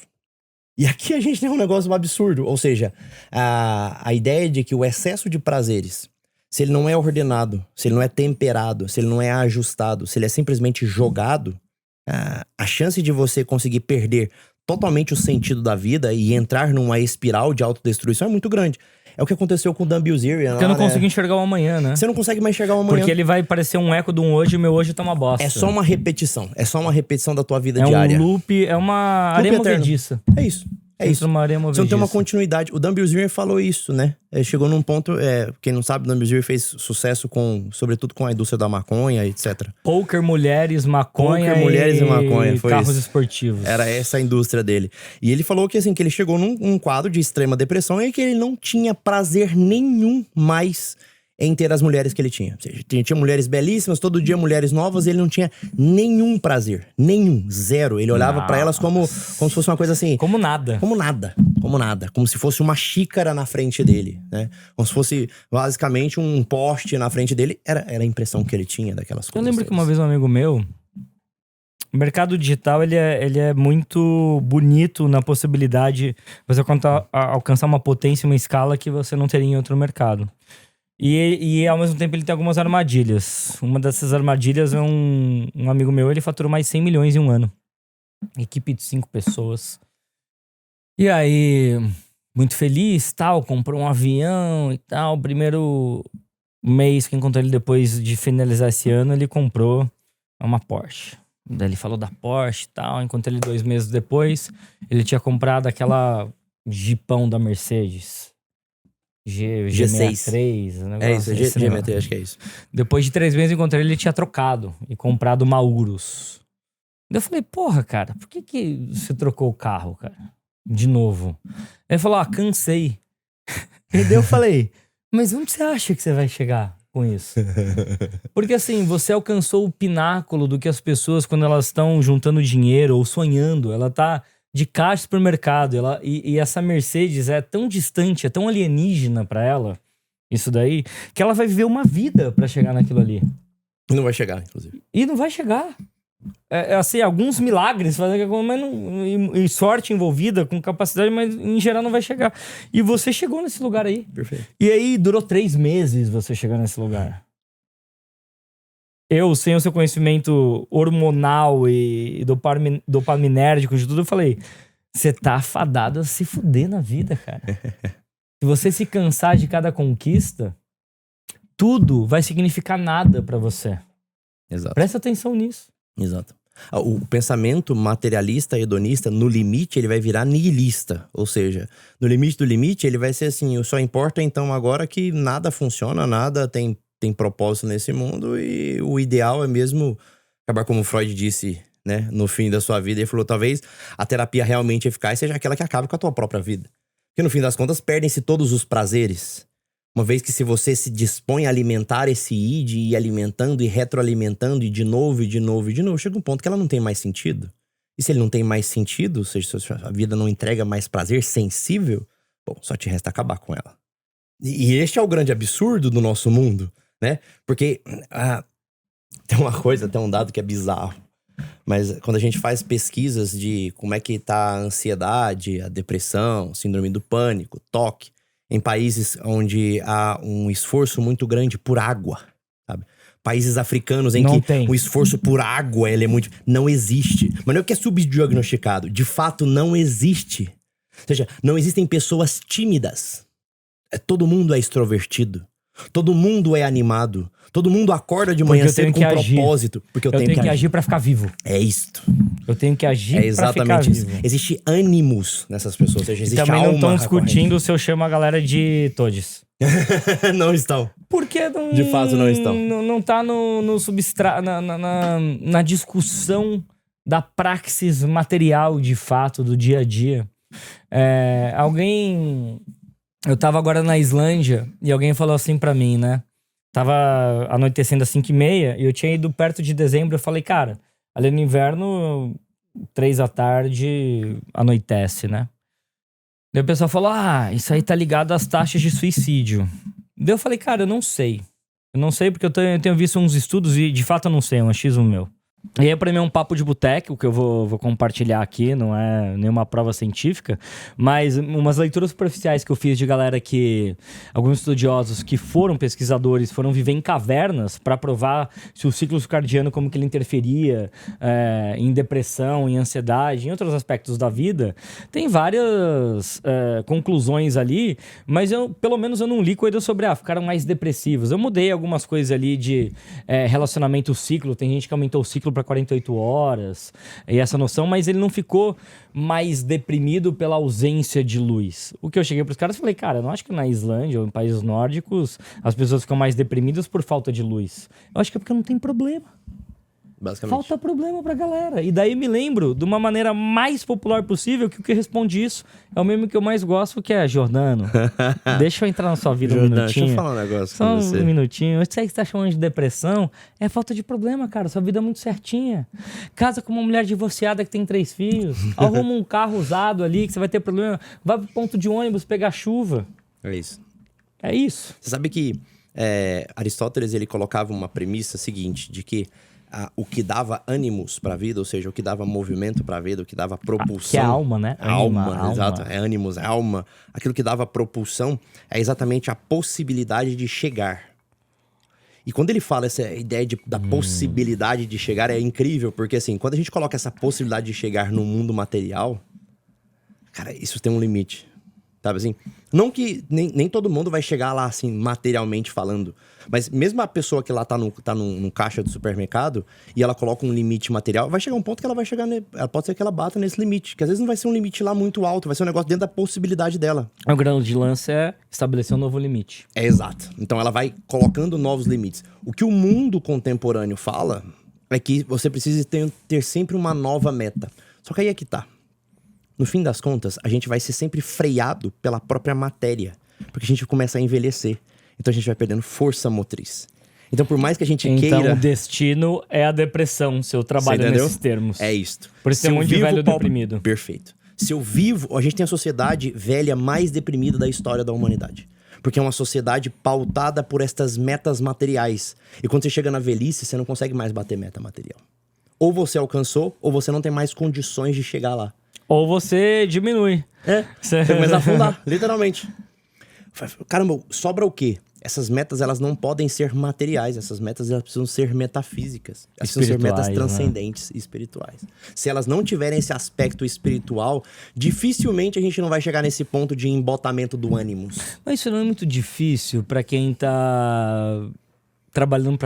E aqui a gente tem um negócio absurdo, ou seja, a ideia de que o excesso de prazeres, se ele não é ordenado, se ele não é temperado, se ele não é ajustado, se ele é simplesmente jogado, a chance de você conseguir perder totalmente o sentido da vida e entrar numa espiral de autodestruição é muito grande. É o que aconteceu com o Dan Bilzerian. Porque eu não consigo enxergar o amanhã, né? Você não consegue mais enxergar o amanhã. Porque ele vai parecer um eco de um hoje e o meu hoje tá uma bosta. É só uma repetição. É só uma repetição da tua vida diária. É um loop, é uma areia movediça. É isso. É isso. Uma areia movediça. Você não tem uma continuidade. O Dan Bilzerian falou isso, né? Ele chegou num ponto... quem não sabe, o Dan Bilzerian fez sucesso sobretudo com a indústria da maconha, etc. Poker, mulheres, maconha e maconha. Foi carros isso. Esportivos. Era essa a indústria dele. E ele falou que, assim, que ele chegou num quadro de extrema depressão e que ele não tinha prazer nenhum mais em ter as mulheres que ele tinha. Ou seja, tinha mulheres belíssimas, todo dia mulheres novas, e ele não tinha nenhum prazer. Nenhum. Zero. Ele olhava pra elas como se fosse uma coisa assim... Como nada. Como nada. Como nada. Como se fosse uma xícara na frente dele, né? Como se fosse, basicamente, um poste na frente dele. Era a impressão que ele tinha daquelas coisas. Eu lembro que uma vez um amigo meu... O mercado digital, ele é muito bonito na possibilidade de você alcançar uma potência, uma escala que você não teria em outro mercado. E ao mesmo tempo ele tem algumas armadilhas. Uma dessas armadilhas é um amigo meu, ele faturou mais 100 milhões em um ano. Equipe de 5 pessoas. E aí, muito feliz, tal, comprou um avião e tal. Primeiro mês que encontrei ele depois de finalizar esse ano, ele comprou uma Porsche. Daí ele falou da Porsche e tal. Encontrei ele 2 meses depois, ele tinha comprado aquela Jeepão da Mercedes. G63, é isso, G63, acho que é isso. Depois de 3 meses eu encontrei ele tinha trocado e comprado uma Urus. Daí eu falei, porra, cara, por que você trocou o carro, cara? De novo. Ele falou, cansei. E daí eu falei, mas onde você acha que você vai chegar com isso? Porque assim, você alcançou o pináculo do que as pessoas, quando elas estão juntando dinheiro ou sonhando, ela tá de caixa de supermercado. E essa Mercedes é tão distante, é tão alienígena pra ela, isso daí, que ela vai viver uma vida pra chegar naquilo ali. E não vai chegar, inclusive. E não vai chegar. Assim, alguns milagres, mas não, e sorte envolvida, com capacidade, mas em geral não vai chegar. E você chegou nesse lugar aí. Perfeito. E aí durou 3 meses você chegar nesse lugar. Eu, sem o seu conhecimento hormonal e dopaminérgico de tudo, eu falei, você tá fadado a se fuder na vida, cara. Se você se cansar de cada conquista, tudo vai significar nada pra você. Exato. Presta atenção nisso. Exato. O pensamento materialista, hedonista, no limite, ele vai virar nihilista. Ou seja, no limite do limite, ele vai ser assim, só importa então agora que nada funciona, nada tem propósito nesse mundo, e o ideal é mesmo acabar, como Freud disse, né, no fim da sua vida. Ele falou, talvez a terapia realmente eficaz seja aquela que acaba com a tua própria vida. Porque no fim das contas, perdem-se todos os prazeres. Uma vez que, se você se dispõe a alimentar esse id, e ir alimentando e retroalimentando, e de novo, e de novo, e de novo, chega um ponto que ela não tem mais sentido. E se ele não tem mais sentido, ou seja, se a vida não entrega mais prazer sensível, bom, só te resta acabar com ela. E este é o grande absurdo do nosso mundo, né? Porque tem uma coisa, tem um dado que é bizarro. Mas quando a gente faz pesquisas de como é que tá a ansiedade, a depressão, síndrome do pânico, toque, em países onde há um esforço muito grande por água, sabe? Países africanos em não que tem. o esforço por água, ele é muito... Não existe. Mas não é que é subdiagnosticado. De fato, não existe. Ou seja, não existem pessoas tímidas. Todo mundo é extrovertido. Todo mundo é animado. Todo mundo acorda de manhã cedo com propósito. Porque eu tenho que agir pra ficar vivo. É isto. Eu tenho que agir pra ficar exatamente isso. vivo. Existe ânimos nessas pessoas. Ou seja, existe também alma. não estão discutindo se eu chamo a galera de todes. Não estão. Porque não, de fato não estão. Não tá no substrato, na discussão da praxis material, de fato, do dia a dia. Eu tava agora na Islândia e alguém falou assim pra mim, né? Tava anoitecendo às 5h30 e eu tinha ido perto de dezembro. Eu falei, cara, ali no inverno, 3 da tarde, anoitece, né? Daí o pessoal falou, isso aí tá ligado às taxas de suicídio. Daí eu falei, cara, eu não sei. Eu não sei porque eu tenho visto uns estudos e de fato eu não sei, é um achismo meu. E aí pra mim é um papo de boteco que eu vou compartilhar aqui, não é nenhuma prova científica, mas umas leituras superficiais que eu fiz de galera que... Alguns estudiosos que foram pesquisadores, foram viver em cavernas pra provar se o ciclo circadiano, como que ele interferia em depressão, em ansiedade, em outros aspectos da vida. Tem várias conclusões ali, mas pelo menos eu não li coisa sobre, ficaram mais depressivos. Eu mudei algumas coisas ali de relacionamento ciclo, tem gente que aumentou o ciclo para 48 horas, e essa noção, mas ele não ficou mais deprimido pela ausência de luz. O que eu cheguei pros caras e falei, cara, eu não acho que na Islândia ou em países nórdicos as pessoas ficam mais deprimidas por falta de luz. Eu acho que é porque não tem problema. Basicamente. Falta problema pra galera. E daí me lembro, de uma maneira mais popular possível, que o que responde isso é o meme que eu mais gosto, que é Jordano. Deixa eu entrar na sua vida Jordano, um minutinho. deixa eu falar um negócio Só com você. um minutinho. Eu sei que você tá chamando de depressão. É falta de problema, cara. Sua vida é muito certinha. Casa com uma mulher divorciada que tem 3 filhos. Arruma um carro usado ali que você vai ter problema. Vai pro ponto de ônibus pegar chuva. É isso. É isso. Você sabe que Aristóteles, ele colocava uma premissa seguinte, de que o que dava ânimos para a vida, ou seja, o que dava movimento para a vida, o que dava propulsão... Que é a alma, né? Alma, exato. É ânimos, é alma. Aquilo que dava propulsão é exatamente a possibilidade de chegar. E quando ele fala essa ideia da possibilidade de chegar, é incrível, porque assim, quando a gente coloca essa possibilidade de chegar no mundo material, cara, isso tem um limite. Sabe assim? Não que nem todo mundo vai chegar lá, assim, materialmente falando. Mas mesmo a pessoa que lá tá num caixa do supermercado e ela coloca um limite material, vai chegar um ponto que ela vai chegar... Pode ser que ela bata nesse limite. Que às vezes não vai ser um limite lá muito alto, vai ser um negócio dentro da possibilidade dela. O grande lance é estabelecer um novo limite. É exato. Então ela vai colocando novos limites. O que o mundo contemporâneo fala é que você precisa ter sempre uma nova meta. Só que aí é que tá. No fim das contas, a gente vai ser sempre freado pela própria matéria. Porque a gente começa a envelhecer. Então a gente vai perdendo força motriz. Então por mais que a gente queira... Então o destino é a depressão, se eu trabalho nesses termos. É isto. Por isso tem um monte de velho deprimido. Perfeito. Se eu vivo... A gente tem a sociedade velha mais deprimida da história da humanidade. Porque é uma sociedade pautada por estas metas materiais. E quando você chega na velhice, você não consegue mais bater meta material. Ou você alcançou, ou você não tem mais condições de chegar lá. Ou você diminui. Você começa a afundar, literalmente. Caramba, sobra o quê? Essas metas, elas não podem ser materiais. Essas metas, elas precisam ser metafísicas. Elas precisam ser metas transcendentes e espirituais. Se elas não tiverem esse aspecto espiritual, dificilmente a gente não vai chegar nesse ponto de embotamento do ânimos. Mas isso não é muito difícil pra quem tá trabalhando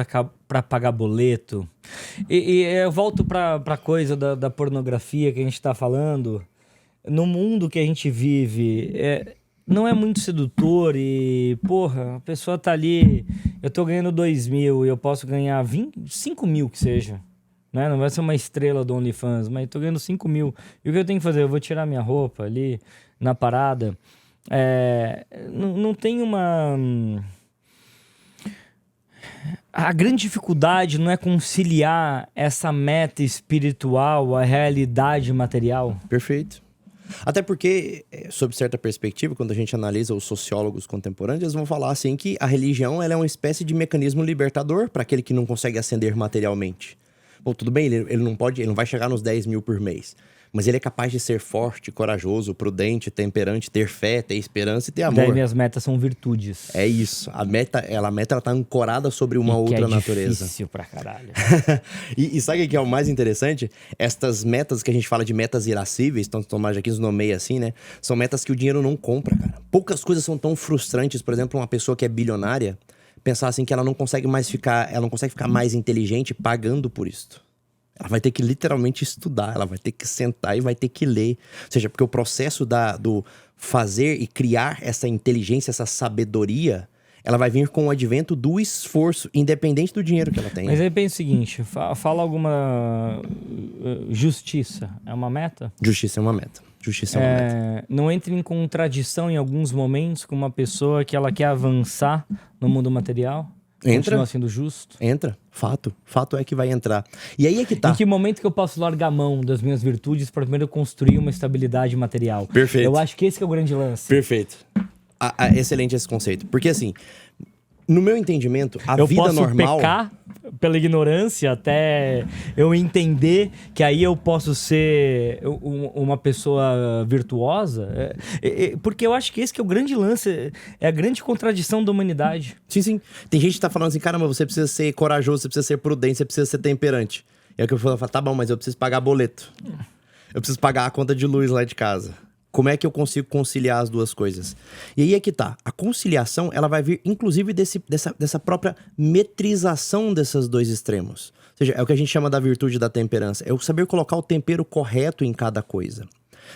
pra pagar boleto? E eu volto pra coisa da pornografia que a gente tá falando. No mundo que a gente vive... não é muito sedutor e, porra, a pessoa tá ali, eu tô ganhando 2.000 e eu posso ganhar 5.000 que seja, né? Não vai ser uma estrela do OnlyFans, mas eu tô ganhando 5.000. E o que eu tenho que fazer? Eu vou tirar minha roupa ali na parada. Não tem uma... A grande dificuldade não é conciliar essa meta espiritual à realidade material? Perfeito. Até porque, sob certa perspectiva, quando a gente analisa os sociólogos contemporâneos, eles vão falar assim que a religião ela é uma espécie de mecanismo libertador para aquele que não consegue ascender materialmente. Bom, tudo bem, ele não vai chegar nos 10.000 por mês. Mas ele é capaz de ser forte, corajoso, prudente, temperante, ter fé, ter esperança e ter amor. Daí minhas metas são virtudes. É isso. A meta ela tá ancorada sobre uma outra natureza. É difícil pra caralho. E sabe o que é o mais interessante? Estas metas que a gente fala de metas irascíveis, então o Tomás aqui nos nomeia assim, né? São metas que o dinheiro não compra, cara. Poucas coisas são tão frustrantes. Por exemplo, uma pessoa que é bilionária, pensar assim que ela não consegue ficar mais inteligente pagando por isto. Ela vai ter que literalmente estudar, ela vai ter que sentar e vai ter que ler. Ou seja, porque o processo do fazer e criar essa inteligência, essa sabedoria, ela vai vir com o advento do esforço, independente do dinheiro que ela tenha. Mas aí pensa o seguinte, fala alguma justiça, é uma meta? Justiça é uma meta. Justiça é uma meta. Não entra em contradição em alguns momentos com uma pessoa que ela quer avançar no mundo material? Entra. Continua sendo justo? Entra. Fato é que vai entrar. E aí é que tá. Em que momento que eu posso largar a mão das minhas virtudes para primeiro construir uma estabilidade material? Perfeito. Eu acho que esse que é o grande lance. Perfeito. Excelente esse conceito. Porque assim, no meu entendimento, a vida normal... Eu posso pecar pela ignorância até eu entender que aí eu posso ser uma pessoa virtuosa. Porque eu acho que esse que é o grande lance, é a grande contradição da humanidade. Sim. Tem gente que tá falando assim, caramba, você precisa ser corajoso, você precisa ser prudente, você precisa ser temperante. E aí que eu falo, tá bom, mas eu preciso pagar boleto. Eu preciso pagar a conta de luz lá de casa. Como é que eu consigo conciliar as duas coisas? E aí é que tá. A conciliação, ela vai vir, inclusive, dessa própria metrização desses dois extremos. Ou seja, é o que a gente chama da virtude da temperança. É o saber colocar o tempero correto em cada coisa.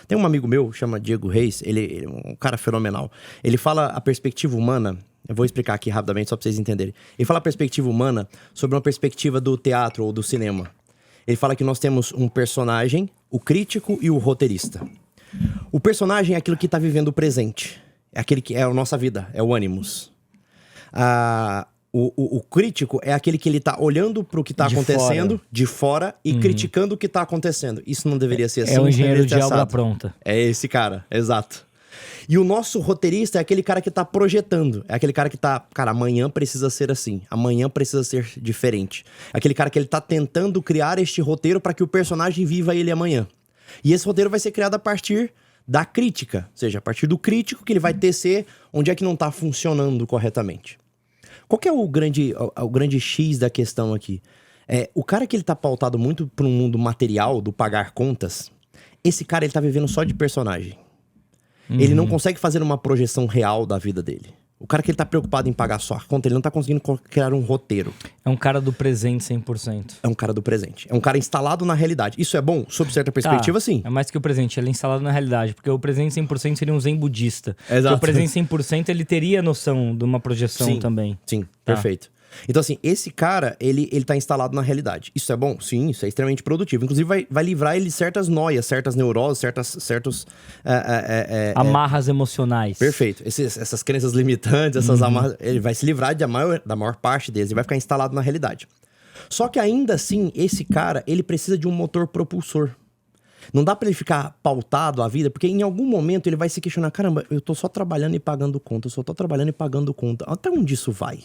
Tem um amigo meu, chama Diego Reis, ele é um cara fenomenal. Ele fala a perspectiva humana, eu vou explicar aqui rapidamente só pra vocês entenderem. Ele fala a perspectiva humana sobre uma perspectiva do teatro ou do cinema. Ele fala que nós temos um personagem, o crítico e o roteirista. O personagem é aquilo que está vivendo o presente. É aquele que é a nossa vida, é o ânimos. O crítico é aquele que ele tá olhando para o que está acontecendo de fora e criticando o que está acontecendo. Isso não deveria ser assim. É o engenheiro de obra pronta. É esse cara, exato. E o nosso roteirista é aquele cara que tá projetando. É aquele cara que tá, cara, amanhã precisa ser assim. Amanhã precisa ser diferente. É aquele cara que ele tá tentando criar este roteiro para que o personagem viva ele amanhã. E esse roteiro vai ser criado a partir da crítica. Ou seja, a partir do crítico que ele vai tecer onde é que não tá funcionando corretamente. Qual que é o grande X da questão aqui? O cara que ele tá pautado muito para um mundo material, do pagar contas, esse cara ele tá vivendo só de personagem. Ele não consegue fazer uma projeção real da vida dele. O cara que ele tá preocupado em pagar só a conta, ele não tá conseguindo criar um roteiro. É um cara do presente 100%. É um cara do presente. É um cara instalado na realidade. Isso é bom? Sob certa perspectiva, sim. É mais que o presente, ele é instalado na realidade. Porque o presente 100% seria um zen budista. Exato. Porque o presente 100% ele teria noção de uma projeção também. Sim, perfeito. Então, assim, esse cara, ele tá instalado na realidade. Isso é bom? Sim, isso é extremamente produtivo. Inclusive, vai livrar ele de certas noias, certas neuroses, certos... amarras emocionais. Perfeito. Essas crenças limitantes, essas amarras... Ele vai se livrar da maior parte deles. Ele vai ficar instalado na realidade. Só que ainda assim, esse cara, ele precisa de um motor propulsor. Não dá pra ele ficar pautado a vida, porque em algum momento ele vai se questionar, caramba, eu tô só trabalhando e pagando conta, eu só tô trabalhando e pagando conta. Até onde isso vai?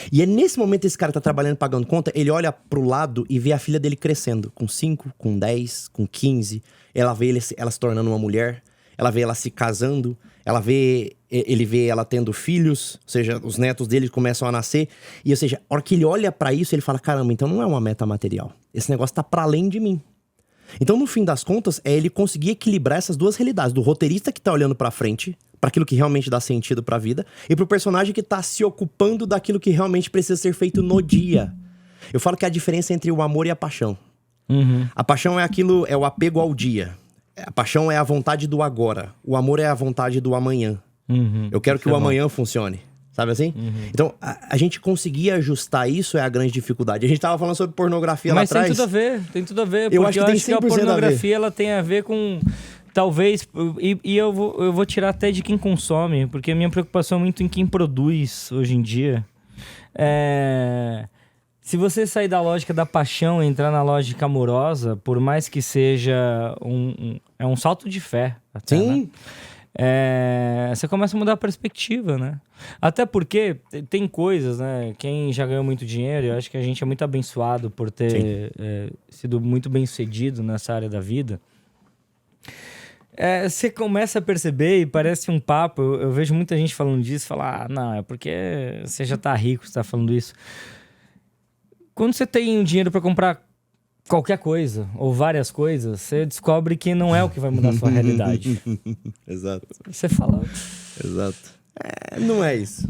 E é nesse momento que esse cara tá trabalhando e pagando conta, ele olha pro lado e vê a filha dele crescendo. Com 5, com 10, com 15. Ela vê ela se tornando uma mulher. Ela vê ela se casando. Ele vê ela tendo filhos. Ou seja, os netos dele começam a nascer. E, ou seja, a hora que ele olha pra isso, ele fala, caramba, então não é uma meta material. Esse negócio tá pra além de mim. Então, no fim das contas, é ele conseguir equilibrar essas duas realidades. Do roteirista que tá olhando pra frente, para aquilo que realmente dá sentido pra vida, e pro personagem que tá se ocupando daquilo que realmente precisa ser feito no dia. Eu falo que é a diferença entre o amor e a paixão. A paixão é o apego ao dia. A paixão é a vontade do agora. O amor é a vontade do amanhã. Eu quero que o amanhã funcione. Sabe assim? Então, a gente conseguir ajustar isso é a grande dificuldade. A gente tava falando sobre pornografia lá atrás. Mas tem tudo a ver. Eu acho que a pornografia ela tem a ver com... Talvez, e eu vou tirar até de quem consome, porque a minha preocupação é muito em quem produz hoje em dia. Se você sair da lógica da paixão e entrar na lógica amorosa, por mais que seja um salto de fé. Até, sim. Né? Você começa a mudar a perspectiva, né? Até porque tem coisas, né? Quem já ganhou muito dinheiro, eu acho que a gente é muito abençoado por ter sido muito bem sucedido nessa área da vida. Você começa a perceber e parece um papo, eu vejo muita gente falando disso, falar, não, é porque você já tá rico, você tá falando isso. Quando você tem dinheiro para comprar qualquer coisa, ou várias coisas, você descobre que não é o que vai mudar a sua realidade. Exato. Você fala... Exato. Não é isso.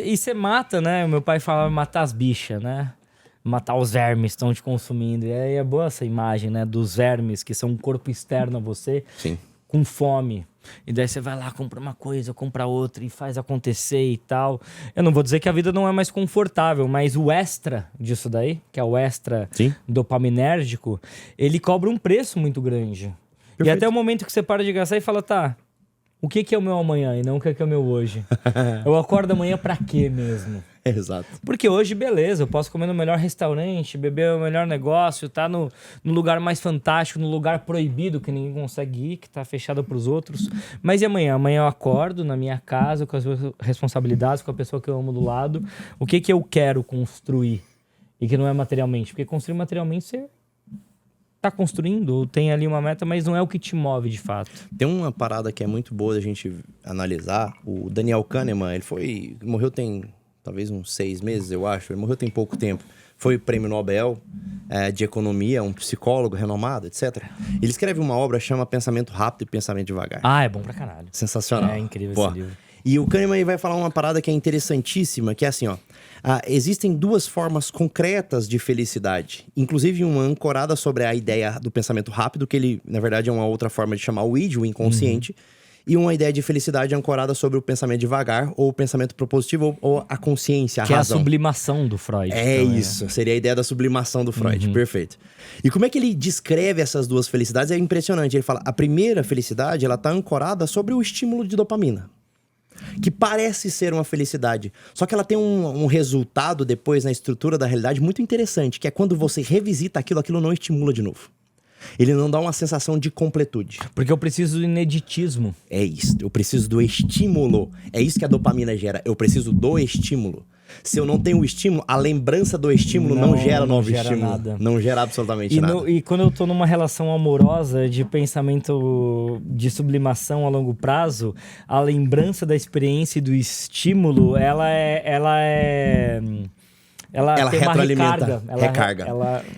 E você mata, né? O meu pai falava matar as bichas, né? Matar os vermes que estão te consumindo. E aí é boa essa imagem, né? Dos vermes, que são um corpo externo a você. Sim. com fome. E daí você vai lá, compra uma coisa, compra outra e faz acontecer e tal. Eu não vou dizer que a vida não é mais confortável, mas o extra disso daí, que é o extra Sim. dopaminérgico, ele cobra um preço muito grande. Perfeito. E até o momento que você para de gastar e fala, tá, o que é o meu amanhã e não o que é o meu hoje? Eu acordo amanhã pra quê mesmo? Exato. Porque hoje, beleza, eu posso comer no melhor restaurante, beber o melhor negócio, tá no lugar mais fantástico, no lugar proibido que ninguém consegue ir, que tá fechado pros outros. Mas e amanhã? Amanhã eu acordo na minha casa, com as minhas responsabilidades, com a pessoa que eu amo do lado. O que eu quero construir? E que não é materialmente. Porque construir materialmente você tá construindo, ou tem ali uma meta, mas não é o que te move de fato. Tem uma parada que é muito boa da gente analisar. O Daniel Kahneman, ele morreu tem talvez uns 6 meses, eu acho. Ele morreu tem pouco tempo. Foi prêmio Nobel de Economia, um psicólogo renomado, etc. Ele escreve uma obra chama Pensamento Rápido e Pensamento Devagar. Ah, é bom pra caralho. Sensacional. É incrível Pô. esse livro. E o Kahneman vai falar uma parada que é interessantíssima, que é assim, ó. Existem 2 formas concretas de felicidade. Inclusive uma ancorada sobre a ideia do pensamento rápido, que ele, na verdade, é uma outra forma de chamar o id, o inconsciente. E uma ideia de felicidade ancorada sobre o pensamento devagar, ou o pensamento propositivo, ou a consciência, a Que razão. é a sublimação do Freud. É também, isso, seria a ideia da sublimação do Freud, perfeito. E como é que ele descreve essas 2 felicidades? É impressionante, ele fala, a primeira felicidade, ela tá ancorada sobre o estímulo de dopamina, que parece ser uma felicidade, só que ela tem um resultado depois na estrutura da realidade muito interessante, que é quando você revisita aquilo não estimula de novo. Ele não dá uma sensação de completude. Porque eu preciso do ineditismo. É isso, eu preciso do estímulo. É isso que a dopamina gera, eu preciso do estímulo. Se eu não tenho o estímulo, a lembrança do estímulo não gera novo estímulo. Nada. Não gera absolutamente nada. E quando eu tô numa relação amorosa de pensamento de sublimação a longo prazo, a lembrança da experiência e do estímulo, ela tem uma recarga.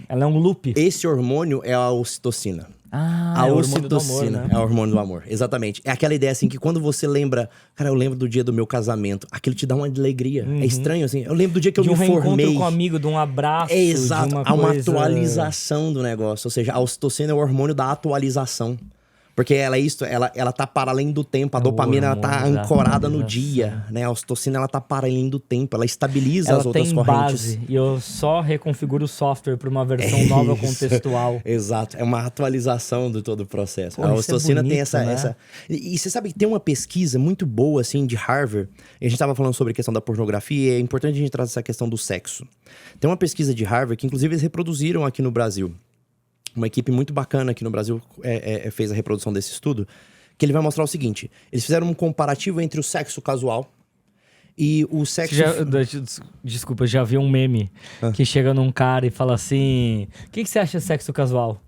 Ela é um loop. Esse hormônio é a ocitocina. A ocitocina é o hormônio do amor, exatamente. É aquela ideia assim que quando você lembra, cara, eu lembro do dia do meu casamento, aquilo te dá uma alegria. É estranho assim. Eu lembro do dia que eu me formei. De um reencontro com um amigo, de um abraço, exato, de uma há uma coisa... atualização do negócio, ou seja, a ocitocina é o hormônio da atualização. Porque ela tá para além do tempo, a dopamina ela tá ancorada no dia, né? A ocitocina ela tá para além do tempo, ela estabiliza as outras correntes. Ela tem base, e eu só reconfiguro o software para uma versão nova contextual. Exato, é uma atualização de todo o processo. Pô, a ocitocina bonito, tem essa... E você sabe que tem uma pesquisa muito boa, assim, de Harvard, e a gente tava falando sobre a questão da pornografia, e é importante a gente trazer essa questão do sexo. Tem uma pesquisa de Harvard que, inclusive, eles reproduziram aqui no Brasil. Uma equipe muito bacana aqui no Brasil fez a reprodução desse estudo, que ele vai mostrar o seguinte. Eles fizeram um comparativo entre o sexo casual e o sexo... Desculpa, já vi um meme que chega num cara e fala assim... O que você acha de sexo casual?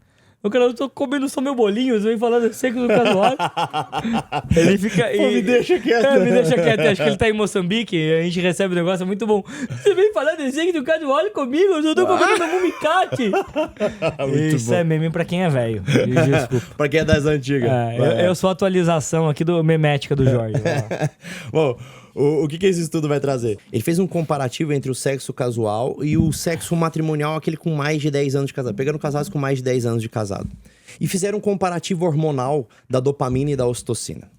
Eu tô comendo só meu bolinho, você vem falando de sexo casual. Ele fica... Pô, me deixa quieto. Me deixa quieto. Acho que ele tá em Moçambique, a gente recebe um negócio, é muito bom. Você vem falando de sexo casual comigo, eu só tô comendo meu mumicate. Isso bom. É meme pra quem é velho. Desculpa. Pra quem é das antigas. Eu sou a atualização aqui do memética do Jorge. Bom... O que esse estudo vai trazer? Ele fez um comparativo entre o sexo casual e o sexo matrimonial, aquele com mais de 10 anos de casado. Pegando casados com mais de 10 anos de casado. E fizeram um comparativo hormonal da dopamina e da ocitocina.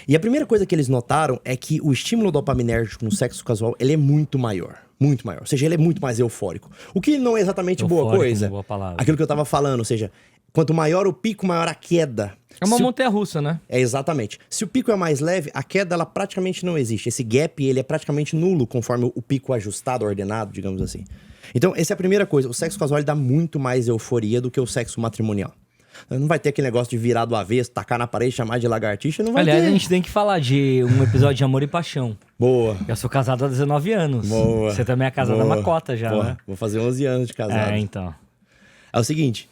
E a primeira coisa que eles notaram é que o estímulo dopaminérgico no sexo casual, ele é muito maior. Muito maior. Ou seja, ele é muito mais eufórico. O que não é exatamente eufórico, boa coisa. Boa palavra. Aquilo que eu tava falando, ou seja... Quanto maior o pico, maior a queda. É uma montanha-russa, né? É, exatamente. Se o pico é mais leve, a queda ela praticamente não existe. Esse gap ele é praticamente nulo conforme o pico ajustado, ordenado, digamos assim. Então, essa é a primeira coisa. O sexo casual ele dá muito mais euforia do que o sexo matrimonial. Não vai ter aquele negócio de virar do avesso, tacar na parede, chamar de lagartixa, não vai ter. Aliás, a gente tem que falar de um episódio de Amor e Paixão. Boa. Eu sou casado há 19 anos. Boa. Você também é casado há uma cota já, né? Vou fazer 11 anos de casado. Então. É o seguinte...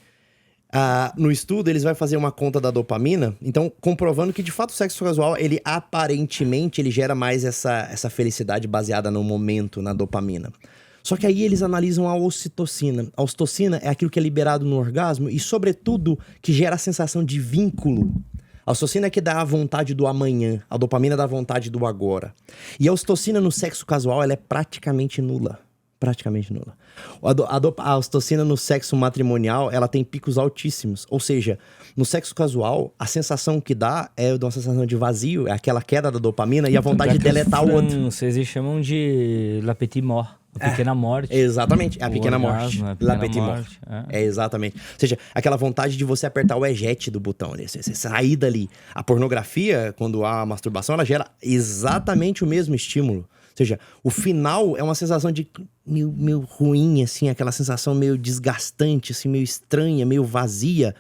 no estudo, eles vão fazer uma conta da dopamina, então comprovando que de fato o sexo casual, ele aparentemente ele gera mais essa felicidade baseada no momento, na dopamina. Só que aí eles analisam a ocitocina. A ocitocina é aquilo que é liberado no orgasmo e, sobretudo, que gera a sensação de vínculo. A ocitocina é que dá a vontade do amanhã, a dopamina dá a vontade do agora. E a ocitocina no sexo casual, ela é praticamente nula. Praticamente nula. A ocitocina no sexo matrimonial, ela tem picos altíssimos. Ou seja, no sexo casual, a sensação que dá é uma sensação de vazio, é aquela queda da dopamina e a vontade de deletar o outro. Eles chamam de la petite mort, a pequena morte. Exatamente, é a pequena orgasmo, morte. a La pequena petite mort. morte, É, exatamente. Ou seja, aquela vontade de você apertar o eject do botão, né? Você sair dali. A pornografia, quando há a masturbação, ela gera exatamente o mesmo estímulo. Ou seja, o final é uma sensação de meio ruim, assim, aquela sensação meio desgastante, assim, meio estranha, meio vazia.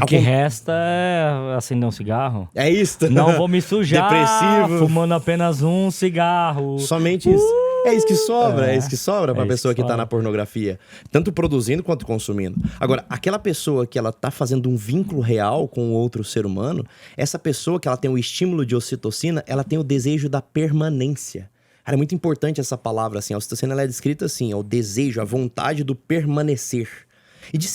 O que resta é acender um cigarro. É isso. Não vou me sujar Depressivo. fumando apenas um cigarro. Somente isso. É isso que sobra, é isso que sobra pra pessoa que tá sobra. na pornografia. Tanto produzindo quanto consumindo. Agora, aquela pessoa que ela tá fazendo um vínculo real com o outro ser humano, essa pessoa que ela tem o estímulo de ocitocina, ela tem o desejo da permanência. Cara, é muito importante essa palavra, assim. A ocitocina, ela é descrita assim, é o desejo, a vontade do permanecer. E de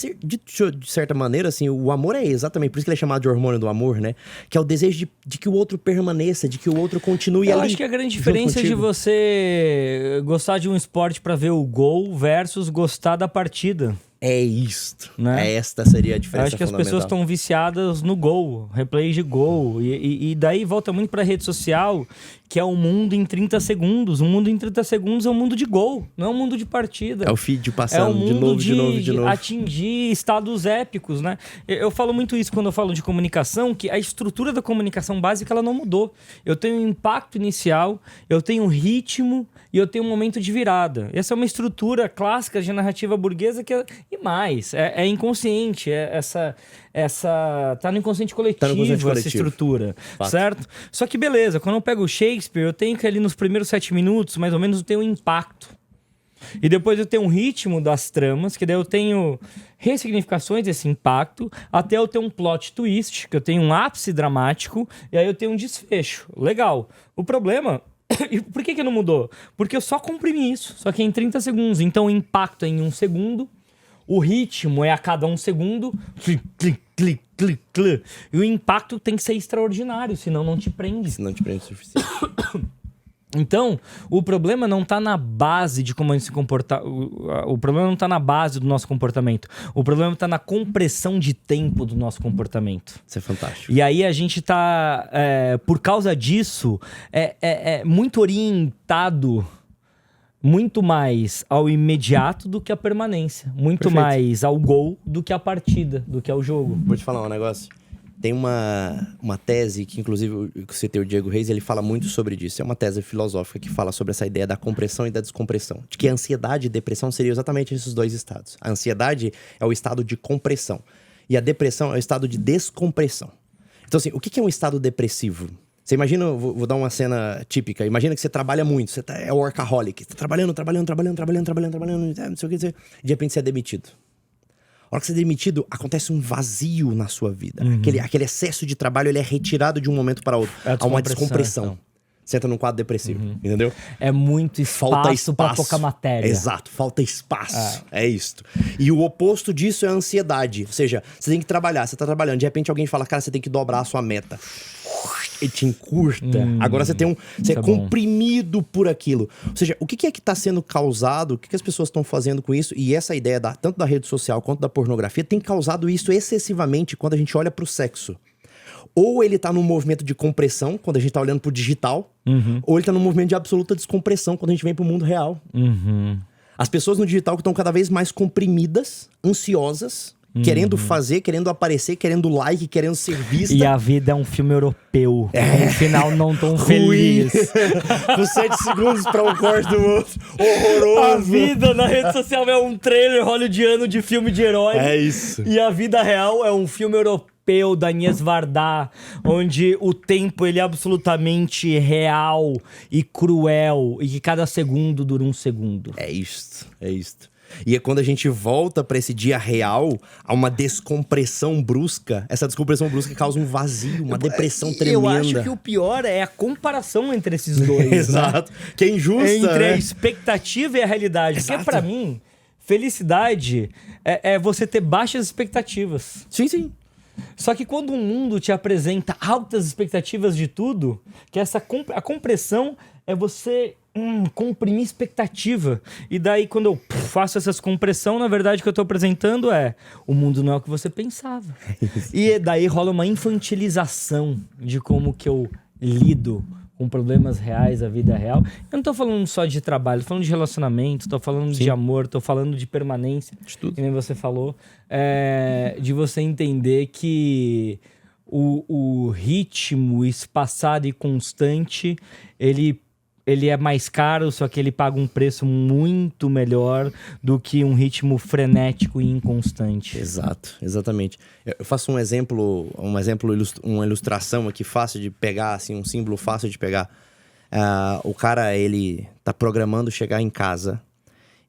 certa maneira, assim, o amor é exatamente, por isso que ele é chamado de hormônio do amor, né? Que é o desejo de que o outro permaneça, de que o outro continue ali. Eu acho que a grande diferença é de você gostar de um esporte pra ver o gol versus gostar da partida. É isto, né? Esta seria a diferença. Eu acho que as pessoas estão viciadas no gol, replay de gol. E daí volta muito pra rede social, que é um mundo em 30 segundos. Um mundo em 30 segundos é um mundo de gol, não é um mundo de partida. É o feed passando é um mundo de novo. Atingir estados épicos, né? Eu falo muito isso quando eu falo de comunicação, que a estrutura da comunicação básica ela não mudou. Eu tenho um impacto inicial, eu tenho um ritmo e eu tenho um momento de virada. Essa é uma estrutura clássica de narrativa burguesa que e mais, é inconsciente, tá no inconsciente coletivo, essa estrutura, Fato. certo? Só que beleza, quando eu pego o Shakespeare, eu tenho que ali nos primeiros 7 minutos, mais ou menos, eu tenho um impacto. E depois eu tenho um ritmo das tramas, que daí eu tenho ressignificações desse impacto, até eu ter um plot twist, que eu tenho um ápice dramático, e aí eu tenho um desfecho. Legal. O problema... E por que não mudou? Porque eu só comprimi isso, só que é em 30 segundos. Então o impacto é em 1 segundo, o ritmo é a cada 1 segundo, clic, clic, clic, clic, clic. E o impacto tem que ser extraordinário, senão não te prende. Senão te prende o suficiente. Então, o problema não tá na base de como a gente se comporta. O problema não tá na base do nosso comportamento. O problema tá na compressão de tempo do nosso comportamento. Isso é fantástico. E aí a gente tá, por causa disso, muito orientado muito mais ao imediato do que à permanência. Muito Perfeito. mais ao gol do que à partida, do que ao jogo. Vou te falar um negócio. Tem uma tese que, inclusive, eu citei o Diego Reis, ele fala muito sobre isso. É uma tese filosófica que fala sobre essa ideia da compressão e da descompressão. De que a ansiedade e a depressão seriam exatamente esses dois estados. A ansiedade é o estado de compressão. E a depressão é o estado de descompressão. Então, assim, o que é um estado depressivo? Você imagina, vou dar uma cena típica. Imagina que você trabalha muito, você é workaholic. Você tá trabalhando, não sei o que. De repente você é demitido. A hora que você é demitido, acontece um vazio na sua vida. Uhum. Aquele excesso de trabalho, ele é retirado de um momento para outro. Há uma descompressão. Então. Você entra num quadro depressivo, entendeu? É muito Falta espaço pra pouca matéria. Exato, falta espaço. É isto. E o oposto disso é a ansiedade. Ou seja, você tem que trabalhar, você tá trabalhando, de repente alguém fala, cara, você tem que dobrar a sua meta. E te encurta. Agora você é comprimido por aquilo. Ou seja, o que é que está sendo causado? O que as pessoas estão fazendo com isso? E essa ideia tanto da rede social quanto da pornografia tem causado isso excessivamente quando a gente olha pro sexo. Ou ele tá num movimento de compressão, quando a gente tá olhando pro digital, ou ele tá num movimento de absoluta descompressão, quando a gente vem pro mundo real. As pessoas no digital que estão cada vez mais comprimidas, ansiosas, querendo fazer, querendo aparecer, querendo like, querendo ser vista. E a vida é um filme europeu. Um final não tão feliz. Com 7 segundos pra um corte do outro. Horroroso. A vida na rede social é um trailer hollywoodiano de filme de herói. É isso. E a vida real é um filme europeu da Agnès Varda, onde o tempo ele é absolutamente real e cruel e que cada segundo dura 1 segundo. É isto. E é quando a gente volta pra esse dia real, há uma descompressão brusca. Essa descompressão brusca causa um vazio, uma depressão tremenda. Eu acho que o pior é a comparação entre esses dois. Exato. Né? Que é injusta, entre né? a expectativa e a realidade. Exato. Porque pra mim, felicidade é você ter baixas expectativas. Sim. Só que quando o mundo te apresenta altas expectativas de tudo, que a compressão é você comprimir expectativa. E daí, quando eu faço essas compressão, na verdade, o que eu tô apresentando é o mundo não é o que você pensava. E daí rola uma infantilização de como que eu lido com problemas reais da vida real. Eu não tô falando só de trabalho, tô falando de relacionamento, tô falando de amor, tô falando de permanência. De tudo. Que nem você falou. De você entender que o ritmo espaçado e constante, ele é mais caro, só que ele paga um preço muito melhor do que um ritmo frenético e inconstante. Exato, exatamente. Eu faço uma ilustração aqui fácil de pegar, assim, um símbolo fácil de pegar. O cara, ele tá programando chegar em casa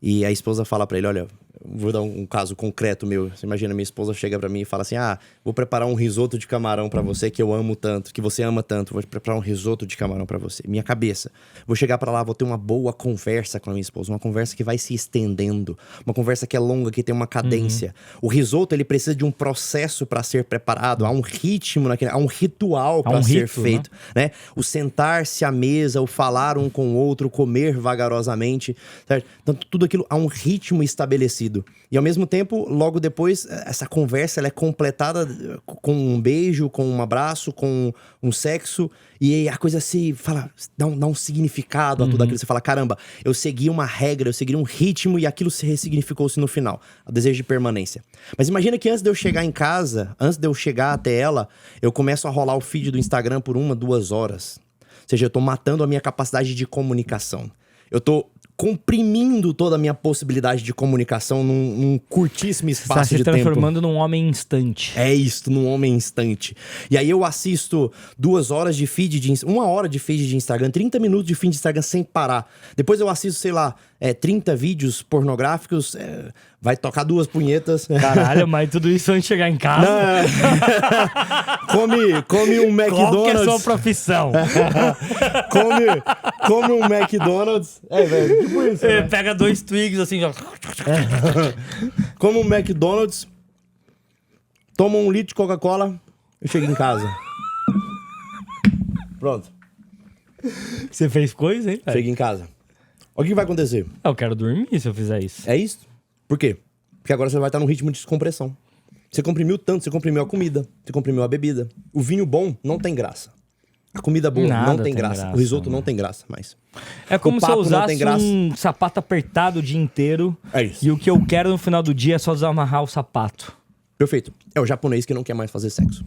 e a esposa fala pra ele, olha, vou dar um caso concreto meu. Você imagina, minha esposa chega pra mim e fala assim, vou preparar um risoto de camarão pra você que eu amo tanto, que você ama tanto. Vou preparar um risoto de camarão pra você. Minha cabeça. Vou chegar pra lá, vou ter uma boa conversa com a minha esposa. Uma conversa que vai se estendendo. Uma conversa que é longa, que tem uma cadência. O risoto, ele precisa de um processo pra ser preparado. Há um ritmo naquele... Há um ritual pra ser feito. Né? O sentar-se à mesa, o falar um com o outro, comer vagarosamente. Certo? Então, tudo aquilo há um ritmo estabelecido. E ao mesmo tempo, logo depois, essa conversa ela é completada com um beijo, com um abraço, com um sexo. E a coisa se fala, dá um significado a tudo aquilo. Você fala, caramba, eu segui uma regra, eu segui um ritmo e aquilo se ressignificou-se no final. O desejo de permanência. Mas imagina que antes de eu chegar em casa, antes de eu chegar até ela, eu começo a rolar o feed do Instagram por 1, 2 horas. Ou seja, eu tô matando a minha capacidade de comunicação. Eu tô comprimindo toda a minha possibilidade de comunicação num curtíssimo espaço de tempo. Você tá se transformando num homem instante. É isso, num homem instante. E aí eu assisto 2 horas de feed de... 1 hora de feed de Instagram, 30 minutos de feed de Instagram sem parar. Depois eu assisto, sei lá, 30 vídeos pornográficos, vai tocar 2 punhetas. Caralho, mas tudo isso antes de chegar em casa? Come um McDonald's. Qual que é a sua profissão? come um McDonald's. Velho, tipo isso, né? Pega 2 twigs assim, já... Come um McDonald's, toma 1 litro de Coca-Cola e chega em casa. Pronto. Você fez coisa, hein? Chega em casa. Olha o que vai acontecer. Eu quero dormir se eu fizer isso. É isso. Por quê? Porque agora você vai estar num ritmo de descompressão. Você comprimiu tanto, você comprimiu a comida, você comprimiu a bebida. O vinho bom não tem graça. A comida boa não tem graça. O risoto não tem graça mais. É como se eu usasse um sapato apertado o dia inteiro. É isso. E o que eu quero no final do dia é só desamarrar o sapato. Perfeito. É o japonês que não quer mais fazer sexo.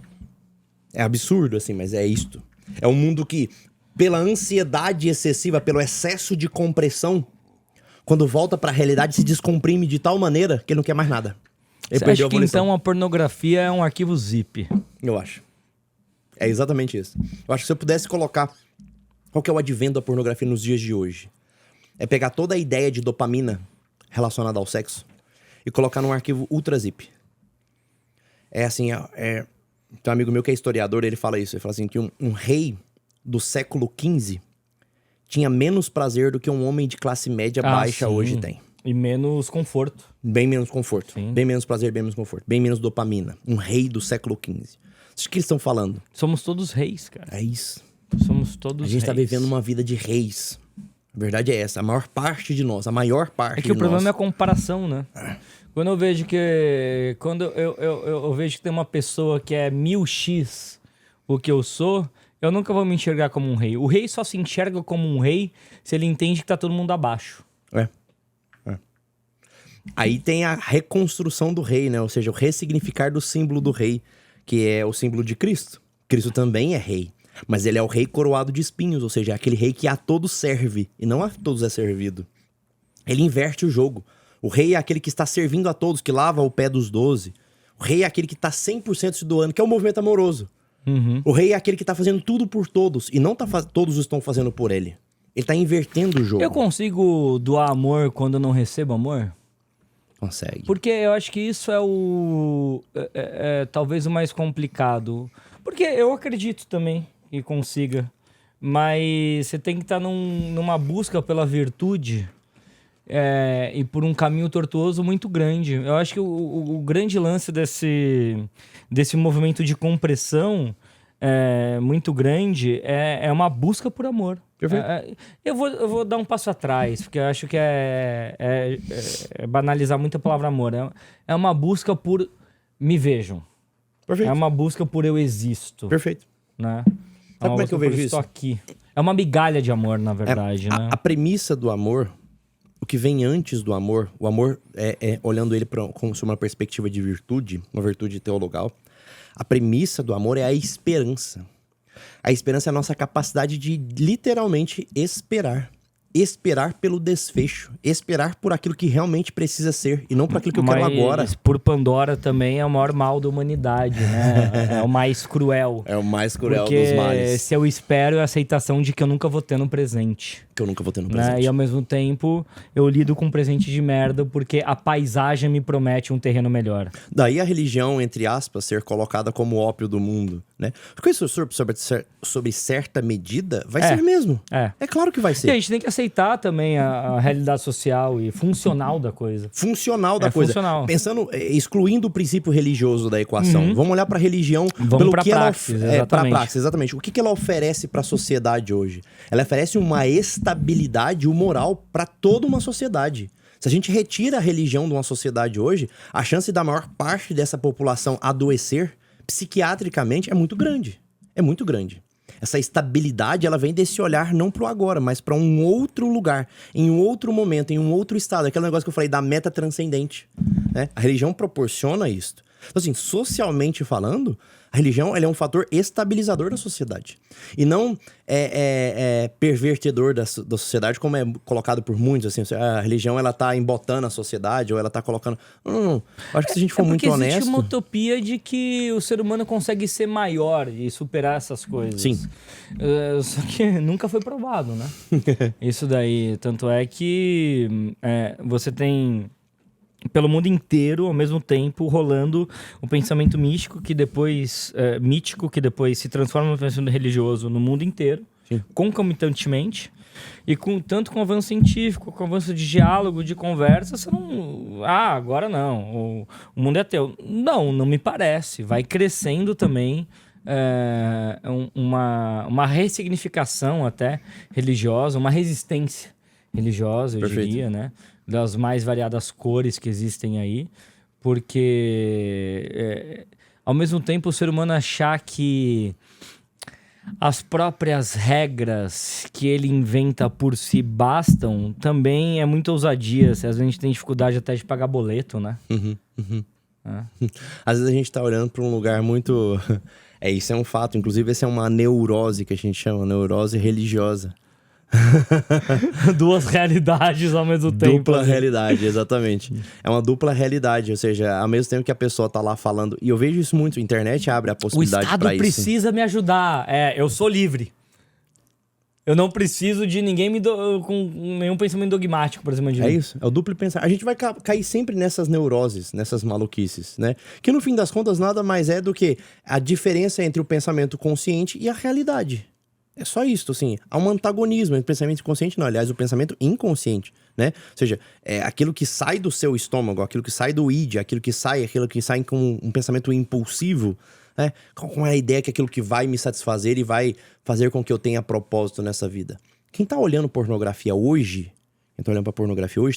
É absurdo, assim, mas é isto. É um mundo que, pela ansiedade excessiva, pelo excesso de compressão, quando volta pra realidade, se descomprime de tal maneira que ele não quer mais nada. Ele Você acha que então a pornografia é um arquivo zip? Eu acho. É exatamente isso. Eu acho que se eu pudesse colocar qual que é o advento da pornografia nos dias de hoje, é pegar toda a ideia de dopamina relacionada ao sexo e colocar num arquivo ultra zip. É assim, tem um amigo meu que é historiador, ele fala isso. Ele fala assim que um rei do século XV tinha menos prazer do que um homem de classe média baixa hoje tem. E menos conforto. Bem menos conforto. Sim. Bem menos prazer, bem menos conforto. Bem menos dopamina. Um rei do século XV. Isso que eles estão falando. Somos todos reis, cara. É isso. Somos todos reis. A gente tá vivendo uma vida de reis. A verdade é essa. A maior parte de nós, a maior parte de nós. É que o problema é a comparação, né? Quando eu vejo que... Quando eu vejo que tem uma pessoa que é 1000x o que eu sou, eu nunca vou me enxergar como um rei. O rei só se enxerga como um rei se ele entende que tá todo mundo abaixo. Aí tem a reconstrução do rei, né? Ou seja, o ressignificar do símbolo do rei, que é o símbolo de Cristo. Cristo também é rei, mas ele é o rei coroado de espinhos, ou seja, é aquele rei que a todos serve e não a todos é servido. Ele inverte o jogo. O rei é aquele que está servindo a todos, que lava o pé dos 12. O rei é aquele que está 100% se doando, que é o movimento amoroso. O rei é aquele que está fazendo tudo por todos e não todos estão fazendo por ele. Ele está invertendo o jogo. Eu consigo doar amor quando eu não recebo amor? Consegue. Porque eu acho que isso é o... talvez o mais complicado. Porque eu acredito também que consiga. Mas você tem que estar numa busca pela virtude e por um caminho tortuoso muito grande. Eu acho que o grande lance desse movimento de compressão muito grande é uma busca por amor. Perfeito. Eu vou dar um passo atrás, porque eu acho que é banalizar muito a palavra amor. É uma busca por me vejam. Perfeito. É uma busca por eu existo. Perfeito. Né? Sabe como é que eu vejo isso? Estou aqui. É uma migalha de amor, na verdade, né? A premissa do amor, o que vem antes do amor, o amor olhando ele como uma perspectiva de virtude, uma virtude teologal, a premissa do amor é a esperança. A esperança é a nossa capacidade de literalmente esperar. Esperar pelo desfecho. Esperar por aquilo que realmente precisa ser e não por aquilo que eu quero agora. Mas por Pandora também é o maior mal da humanidade, né? É o mais cruel. É o mais cruel Porque dos males. se eu espero é a aceitação de que eu nunca vou ter no presente. Que eu nunca vou ter no Né? presente. E ao mesmo tempo eu lido com um presente de merda porque a paisagem me promete um terreno melhor. Daí a religião, entre aspas, ser colocada como ópio do mundo, né? Porque isso sobre certa medida vai ser mesmo. É claro que vai ser. E a gente tem que aceitar também a realidade social e funcional da coisa. Funcional da coisa. Funcional. Pensando, excluindo o princípio religioso da equação. Vamos olhar pra religião Vamos pra que praxis, exatamente. pra praxis, exatamente. O que ela oferece pra sociedade hoje? Ela oferece uma estabilidade moral pra toda uma sociedade. Se a gente retira a religião de uma sociedade hoje, a chance da maior parte dessa população adoecer psiquiatricamente é muito grande. É muito grande. Essa estabilidade, ela vem desse olhar não pro agora, mas pra um outro lugar, em um outro momento, em um outro estado. Aquele negócio que eu falei da meta transcendente, né? A religião proporciona isso. Então, assim, socialmente falando, a religião ela é um fator estabilizador da sociedade. E não pervertedor da sociedade, como é colocado por muitos. Assim, a religião ela tá embotando a sociedade, ou ela tá colocando... Não. Acho que se a gente for muito honesto... Porque existe uma utopia de que o ser humano consegue ser maior e superar essas coisas. Sim. Só que nunca foi provado, né? Isso daí. Tanto é que você tem... pelo mundo inteiro, ao mesmo tempo, rolando o pensamento místico que depois se transforma no pensamento religioso no mundo inteiro, concomitantemente, e tanto com o avanço científico, com o avanço de diálogo, de conversa, você não... agora não, o mundo é teu. Não me parece. Vai crescendo também uma ressignificação até religiosa, uma resistência religiosa, eu diria, né? Das mais variadas cores que existem aí, porque ao mesmo tempo o ser humano achar que as próprias regras que ele inventa por si bastam, também é muita ousadia. Às vezes a gente tem dificuldade até de pagar boleto, né? Às vezes a gente tá olhando pra um lugar muito... isso é um fato. Inclusive, essa é uma neurose que a gente chama, neurose religiosa. Duas realidades ao mesmo tempo. Dupla realidade, exatamente. É uma dupla realidade, ou seja, ao mesmo tempo que a pessoa tá lá falando... E eu vejo isso muito, a internet abre a possibilidade pra isso. O Estado precisa me ajudar. Eu sou livre. Eu não preciso de ninguém com nenhum pensamento dogmático, por exemplo. É isso, é o duplo pensar. A gente vai cair sempre nessas neuroses, nessas maluquices, né? Que no fim das contas nada mais é do que a diferença entre o pensamento consciente e a realidade. É só isso, assim. Há um antagonismo entre o pensamento consciente, não, aliás, o pensamento inconsciente, né? Ou seja, aquilo que sai do seu estômago, aquilo que sai do id, aquilo que sai com um pensamento impulsivo, né? Com a ideia que aquilo que vai me satisfazer e vai fazer com que eu tenha propósito nessa vida. Quem tá olhando pornografia hoje,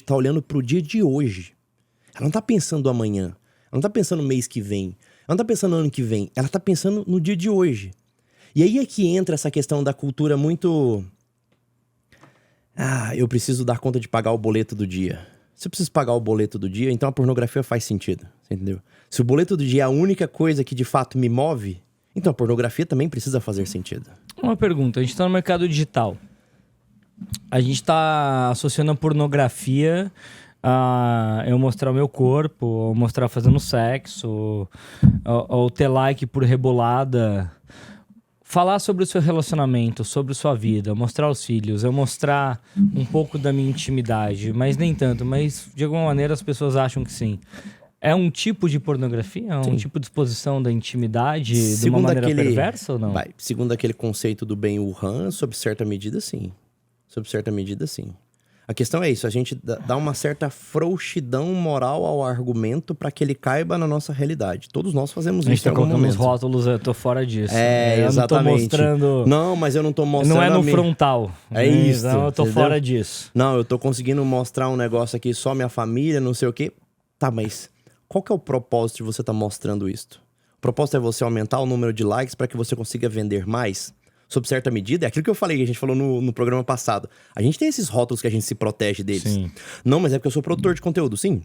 tá olhando pro dia de hoje. Ela não tá pensando amanhã, ela não tá pensando no mês que vem, ela não tá pensando no ano que vem, ela tá pensando no dia de hoje. E aí é que entra essa questão da cultura muito... eu preciso dar conta de pagar o boleto do dia. Se eu preciso pagar o boleto do dia, então a pornografia faz sentido, você entendeu? Se o boleto do dia é a única coisa que de fato me move, então a pornografia também precisa fazer sentido. Uma pergunta, a gente tá no mercado digital. A gente tá associando a pornografia a eu mostrar o meu corpo, ou mostrar fazendo sexo, ou ter like por rebolada... Falar sobre o seu relacionamento, sobre sua vida, mostrar os filhos, eu mostrar um pouco da minha intimidade, mas nem tanto, mas de alguma maneira as pessoas acham que sim. É um tipo de pornografia? É um tipo de exposição da intimidade de uma maneira perversa ou não? Segundo aquele conceito do Ben-Hur, sob certa medida, sim. Sob certa medida, sim. A questão é isso, a gente dá uma certa frouxidão moral ao argumento para que ele caiba na nossa realidade. Todos nós fazemos isso em algum momento. A gente tá colocando os rótulos, eu tô fora disso. É, exatamente. Eu não tô mostrando... Não, mas eu não tô mostrando... Não é no frontal. É isso. Então eu tô fora disso. Não, eu tô conseguindo mostrar um negócio aqui, só minha família, não sei o quê. Tá, mas qual que é o propósito de você tá mostrando isto? O propósito é você aumentar o número de likes para que você consiga vender mais? Sob certa medida, é aquilo que eu falei, que a gente falou no programa passado. A gente tem esses rótulos que a gente se protege deles. Sim. Não, mas é porque eu sou produtor de conteúdo, sim.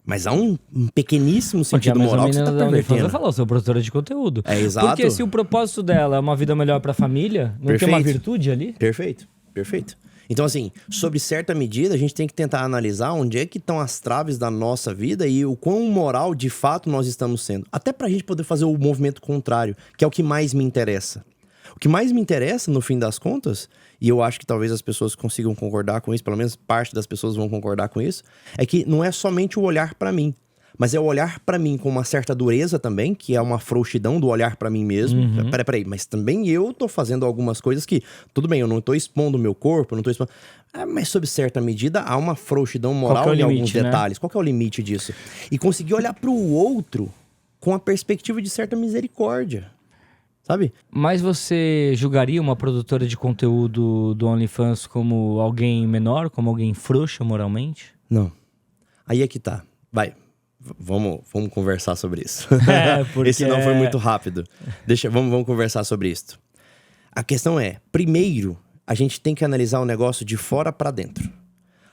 Mas há um pequeníssimo sentido moral que você tá pervertendo. Você falou, sou produtora de conteúdo. É, exato. Porque se o propósito dela é uma vida melhor pra família, não tem uma virtude ali? Perfeito. Então, assim, sob certa medida, a gente tem que tentar analisar onde é que estão as traves da nossa vida e o quão moral, de fato, nós estamos sendo. Até pra gente poder fazer o movimento contrário, que é o que mais me interessa. O que mais me interessa, no fim das contas, e eu acho que talvez as pessoas consigam concordar com isso, pelo menos parte das pessoas vão concordar com isso, é que não é somente o olhar pra mim, mas é o olhar pra mim com uma certa dureza também, que é uma frouxidão do olhar pra mim mesmo. Peraí, mas também eu tô fazendo algumas coisas que, tudo bem, eu não tô expondo o meu corpo, não tô expondo... mas sob certa medida há uma frouxidão moral em alguns detalhes. Qual que é o limite disso? E conseguir olhar pro outro com a perspectiva de certa misericórdia. Sabe? Mas você julgaria uma produtora de conteúdo do OnlyFans como alguém menor, como alguém frouxa moralmente? Não. Aí é que tá. Vai, vamos conversar sobre isso. Porque... Esse não foi muito rápido. Vamos conversar sobre isso. A questão é, primeiro, a gente tem que analisar o negócio de fora pra dentro.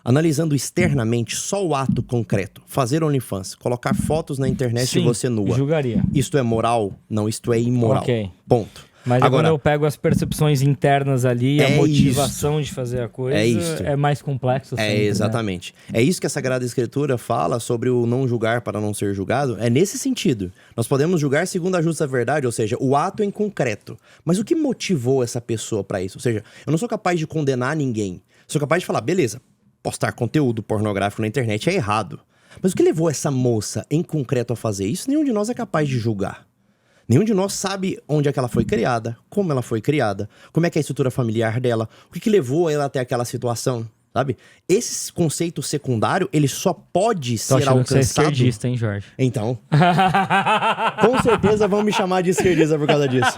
Analisando externamente só o ato concreto, fazer OnlyFans, colocar fotos na internet de você nua. Julgaria. Isto é moral? Não, isto é imoral. Ok. Ponto. Mas agora, quando eu pego as percepções internas ali, a motivação de fazer a coisa, é mais complexo. Sempre, exatamente. Né? É isso que a Sagrada Escritura fala sobre o não julgar para não ser julgado. É nesse sentido. Nós podemos julgar segundo a justa verdade, ou seja, o ato em concreto. Mas o que motivou essa pessoa para isso? Ou seja, eu não sou capaz de condenar ninguém. Sou capaz de falar, beleza, postar conteúdo pornográfico na internet é errado. Mas o que levou essa moça em concreto a fazer isso, nenhum de nós é capaz de julgar. Nenhum de nós sabe onde é que ela foi criada, como ela foi criada, como é que é a estrutura familiar dela, o que levou ela até aquela situação, sabe? Esse conceito secundário, ele só pode ser alcançado... Você é esquerdista, hein, Jorge? Então. Com certeza vão me chamar de esquerdista por causa disso.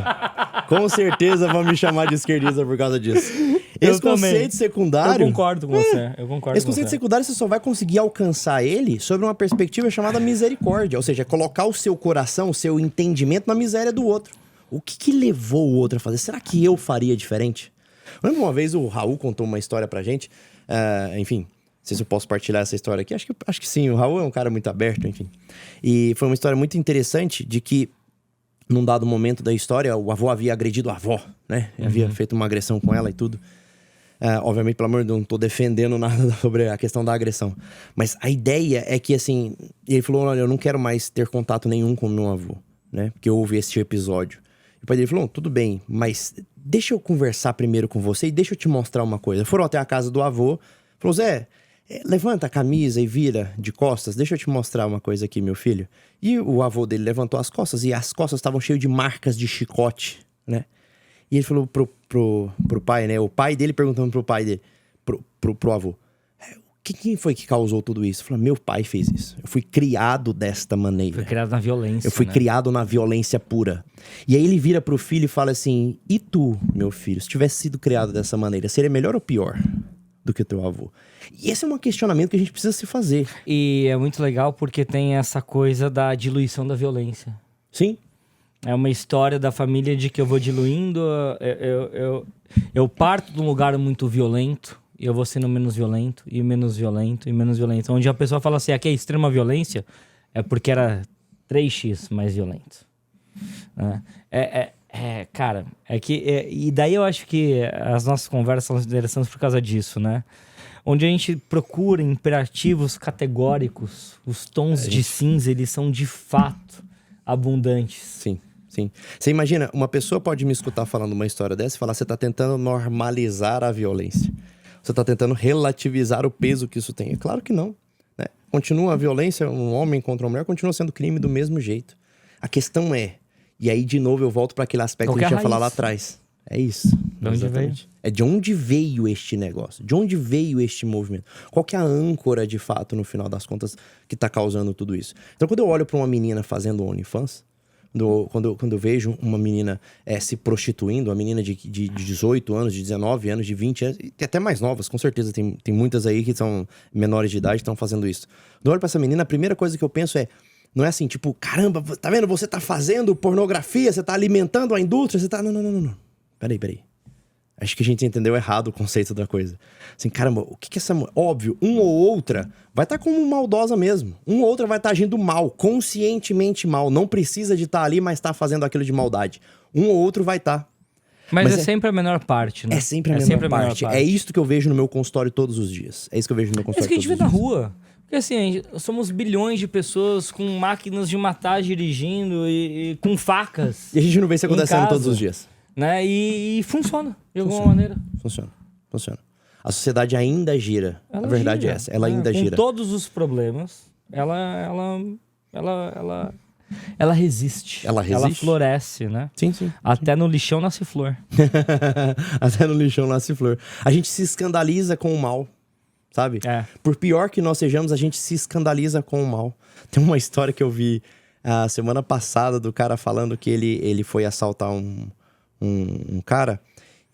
Com certeza vão me chamar de esquerdista por causa disso. Esse conceito secundário... Eu concordo com você. Esse conceito secundário, você só vai conseguir alcançar ele sobre uma perspectiva chamada misericórdia. Ou seja, colocar o seu coração, o seu entendimento na miséria do outro. O que levou o outro a fazer? Será que eu faria diferente? Eu lembro uma vez o Raul contou uma história pra gente. Enfim, não sei se eu posso partilhar essa história aqui. Acho que sim, o Raul é um cara muito aberto, enfim. E foi uma história muito interessante de que num dado momento da história, o avô havia agredido a avó, né? Havia feito uma agressão com ela e tudo. Obviamente, pelo amor de Deus, não tô defendendo nada sobre a questão da agressão. Mas a ideia é que, assim, ele falou, olha, eu não quero mais ter contato nenhum com o meu avô, né? Porque houve esse episódio. E o pai dele falou, tudo bem, mas deixa eu conversar primeiro com você e deixa eu te mostrar uma coisa. Foram até a casa do avô, falou, Zé, levanta a camisa e vira de costas, deixa eu te mostrar uma coisa aqui, meu filho. E o avô dele levantou as costas e as costas estavam cheias de marcas de chicote, né? E ele falou pro pai, né? O pai dele perguntando pro pai dele, pro avô, quem foi que causou tudo isso? Ele falou, meu pai fez isso. Eu fui criado desta maneira. Foi criado na violência. Eu fui criado na violência pura. E aí ele vira pro filho e fala assim, e tu, meu filho, se tivesse sido criado dessa maneira, seria melhor ou pior do que o teu avô? E esse é um questionamento que a gente precisa se fazer. E é muito legal porque tem essa coisa da diluição da violência. Sim. É uma história da família de que eu vou diluindo, eu parto de um lugar muito violento e eu vou sendo menos violento, e menos violento, e menos violento. Onde a pessoa fala assim, aqui é extrema violência, é porque era 3x mais violento. Cara, e daí eu acho que as nossas conversas são interessantes por causa disso, né? Onde a gente procura imperativos categóricos, os tons de cinza, eles são de fato abundantes. Sim. Sim. Você imagina, uma pessoa pode me escutar falando uma história dessa e falar, você está tentando normalizar a violência. Você está tentando relativizar o peso que isso tem. É claro que não, né? Continua a violência, um homem contra uma mulher, continua sendo crime do mesmo jeito. A questão é, e aí de novo eu volto para aquele aspecto que a gente ia falar lá atrás. É isso. De onde Exatamente. É de onde veio este negócio? De onde veio este movimento? Qual que é a âncora, de fato, no final das contas, que tá causando tudo isso? Então, quando eu olho pra uma menina fazendo OnlyFans, quando eu vejo uma menina se prostituindo, uma menina de 18 anos, de 19 anos, de 20 anos, e até mais novas, com certeza, tem muitas aí que são menores de idade e estão fazendo isso. Quando eu olho pra essa menina, a primeira coisa que eu penso não é assim, tipo, caramba, tá vendo? Você tá fazendo pornografia, você tá alimentando a indústria, você tá... Não. Peraí. Acho que a gente entendeu errado o conceito da coisa. Assim, caramba, o que essa... Óbvio, uma ou outra vai estar como maldosa mesmo. Uma ou outra vai estar agindo mal, conscientemente mal. Não precisa de estar ali, mas tá fazendo aquilo de maldade. Um ou outro vai estar. Mas é sempre a menor parte, né? É sempre a menor parte. É isso que eu vejo no meu consultório todos os dias. É isso que eu vejo no meu consultório todos os dias. É isso que a gente vê na rua. Porque assim, somos bilhões de pessoas com máquinas de matar dirigindo e com facas. E a gente não vê isso acontecendo todos os dias. Né? E funciona, de alguma maneira. Funciona. A sociedade ainda gira. A verdade é essa. Ela ainda gira. Com todos os problemas, ela resiste. Ela resiste? Ela floresce, né? Sim. Até no lixão nasce flor. Até no lixão nasce flor. A gente se escandaliza com o mal, sabe? Por pior que nós sejamos, a gente se escandaliza com o mal. Tem uma história que eu vi a semana passada do cara falando que ele foi assaltar um cara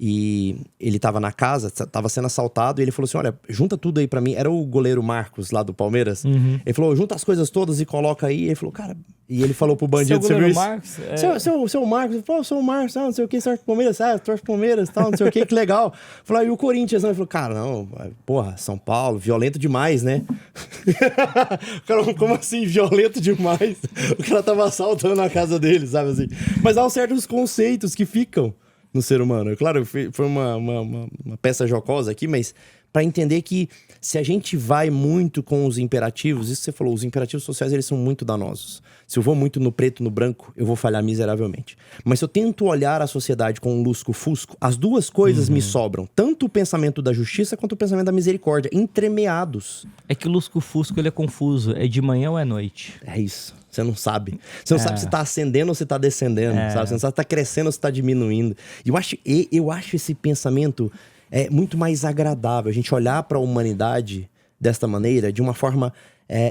e ele tava na casa, tava sendo assaltado e ele falou assim, olha, junta tudo aí pra mim. Era o goleiro Marcos lá do Palmeiras. Ele falou, junta as coisas todas e coloca aí. Ele falou, cara... E ele falou pro bandido... Seu goleiro Marcos? Seu Marcos. Ele falou, sou o Marcos, não sei o que, torce pro Palmeiras. Torce pro Palmeiras, tal, não sei o que legal. Falou, e o Corinthians? Ele falou, cara, não, porra, São Paulo, violento demais, né? Cara, como assim, violento demais? O cara tava assaltando a casa dele, sabe assim? Mas há certos conceitos que ficam no ser humano. Claro, foi uma peça jocosa aqui, mas para entender que se a gente vai muito com os imperativos, isso que você falou, os imperativos sociais, eles são muito danosos. Se eu vou muito no preto, no branco, eu vou falhar miseravelmente. Mas se eu tento olhar a sociedade com um lusco-fusco, as duas coisas me sobram. Tanto o pensamento da justiça quanto o pensamento da misericórdia, entremeados. É que o lusco-fusco, ele é confuso. É de manhã ou é noite? É isso. Você não sabe. Você não sabe se tá ascendendo ou se tá descendendo, sabe? Você não sabe se tá crescendo ou se tá diminuindo. Eu acho esse pensamento muito mais agradável. A gente olhar para a humanidade desta maneira, de uma forma...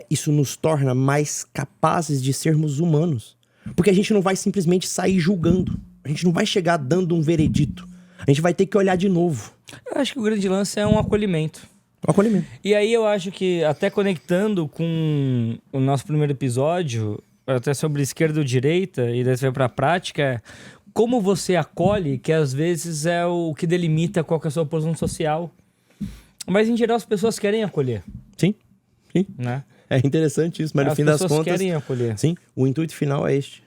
isso nos torna mais capazes de sermos humanos. Porque a gente não vai simplesmente sair julgando. A gente não vai chegar dando um veredito. A gente vai ter que olhar de novo. Eu acho que o grande lance é um acolhimento. Um acolhimento. E aí eu acho que, até conectando com o nosso primeiro episódio, até sobre esquerda ou direita, e daí você vai pra prática, como você acolhe, que às vezes é o que delimita qual que é a sua posição social. Mas, em geral, as pessoas querem acolher. Sim. Né? É interessante isso, mas no fim das contas... As pessoas querem acolher. Sim, o intuito final é este.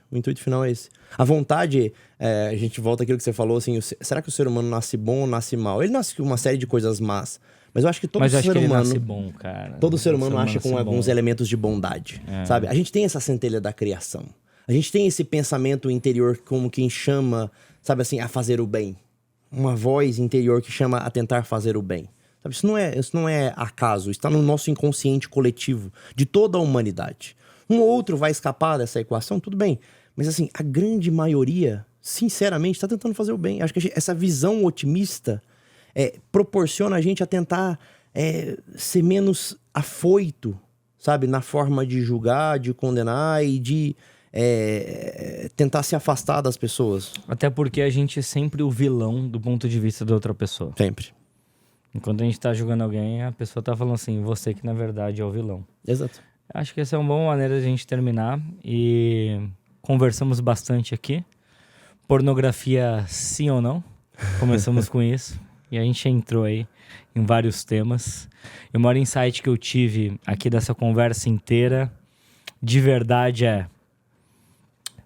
A vontade, a gente volta àquilo que você falou, assim, será que o ser humano nasce bom ou nasce mal? Ele nasce com uma série de coisas más, mas eu acho que todo ser humano... Ele nasce bom, cara. Todo ser humano acha com alguns elementos de bondade, sabe? A gente tem essa centelha da criação. A gente tem esse pensamento interior como quem chama, sabe assim, a fazer o bem. Uma voz interior que chama a tentar fazer o bem. Sabe? Isso não é acaso, está no nosso inconsciente coletivo de toda a humanidade. Um ou outro vai escapar dessa equação, tudo bem. Mas assim, a grande maioria, sinceramente, está tentando fazer o bem. Acho que essa visão otimista proporciona a gente a tentar ser menos afoito, sabe? Na forma de julgar, de condenar e de tentar se afastar das pessoas. Até porque a gente é sempre o vilão do ponto de vista da outra pessoa. Sempre. Enquanto a gente tá julgando alguém, a pessoa tá falando assim, você que na verdade é o vilão. Exato. Acho que essa é uma boa maneira de a gente terminar. E conversamos bastante aqui. Pornografia, sim ou não? Começamos com isso. E a gente entrou aí em vários temas. E o maior insight que eu tive aqui dessa conversa inteira, de verdade,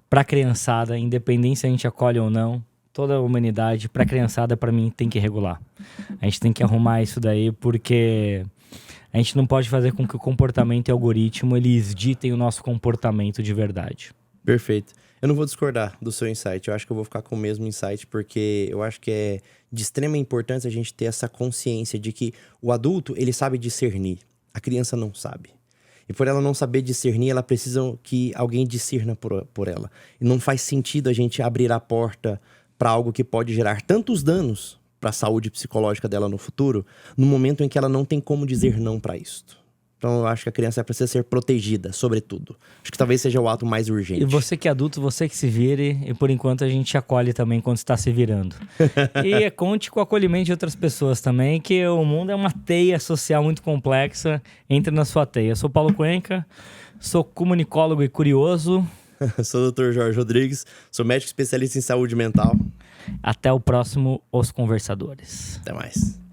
pra criançada, independente se a gente acolhe ou não, toda a humanidade, pra criançada, pra mim, tem que regular. A gente tem que arrumar isso daí, porque a gente não pode fazer com que o comportamento e o algoritmo, eles ditem o nosso comportamento de verdade. Perfeito. Eu não vou discordar do seu insight. Eu acho que eu vou ficar com o mesmo insight, porque eu acho que é de extrema importância a gente ter essa consciência de que o adulto, ele sabe discernir. A criança não sabe. E por ela não saber discernir, ela precisa que alguém discerna por ela. E não faz sentido a gente abrir a porta para algo que pode gerar tantos danos para a saúde psicológica dela no futuro, no momento em que ela não tem como dizer não para isso. Então eu acho que a criança precisa ser protegida, sobretudo. Acho que talvez seja o ato mais urgente. E você que é adulto, você que se vire, e por enquanto a gente acolhe também quando está se virando. E conte com o acolhimento de outras pessoas também, que o mundo é uma teia social muito complexa. Entre na sua teia. Eu sou Paulo Cuenca, sou comunicólogo e curioso. Sou o Dr. Jorge Rodrigues, sou médico especialista em saúde mental. Até o próximo Os Conversadores. Até mais.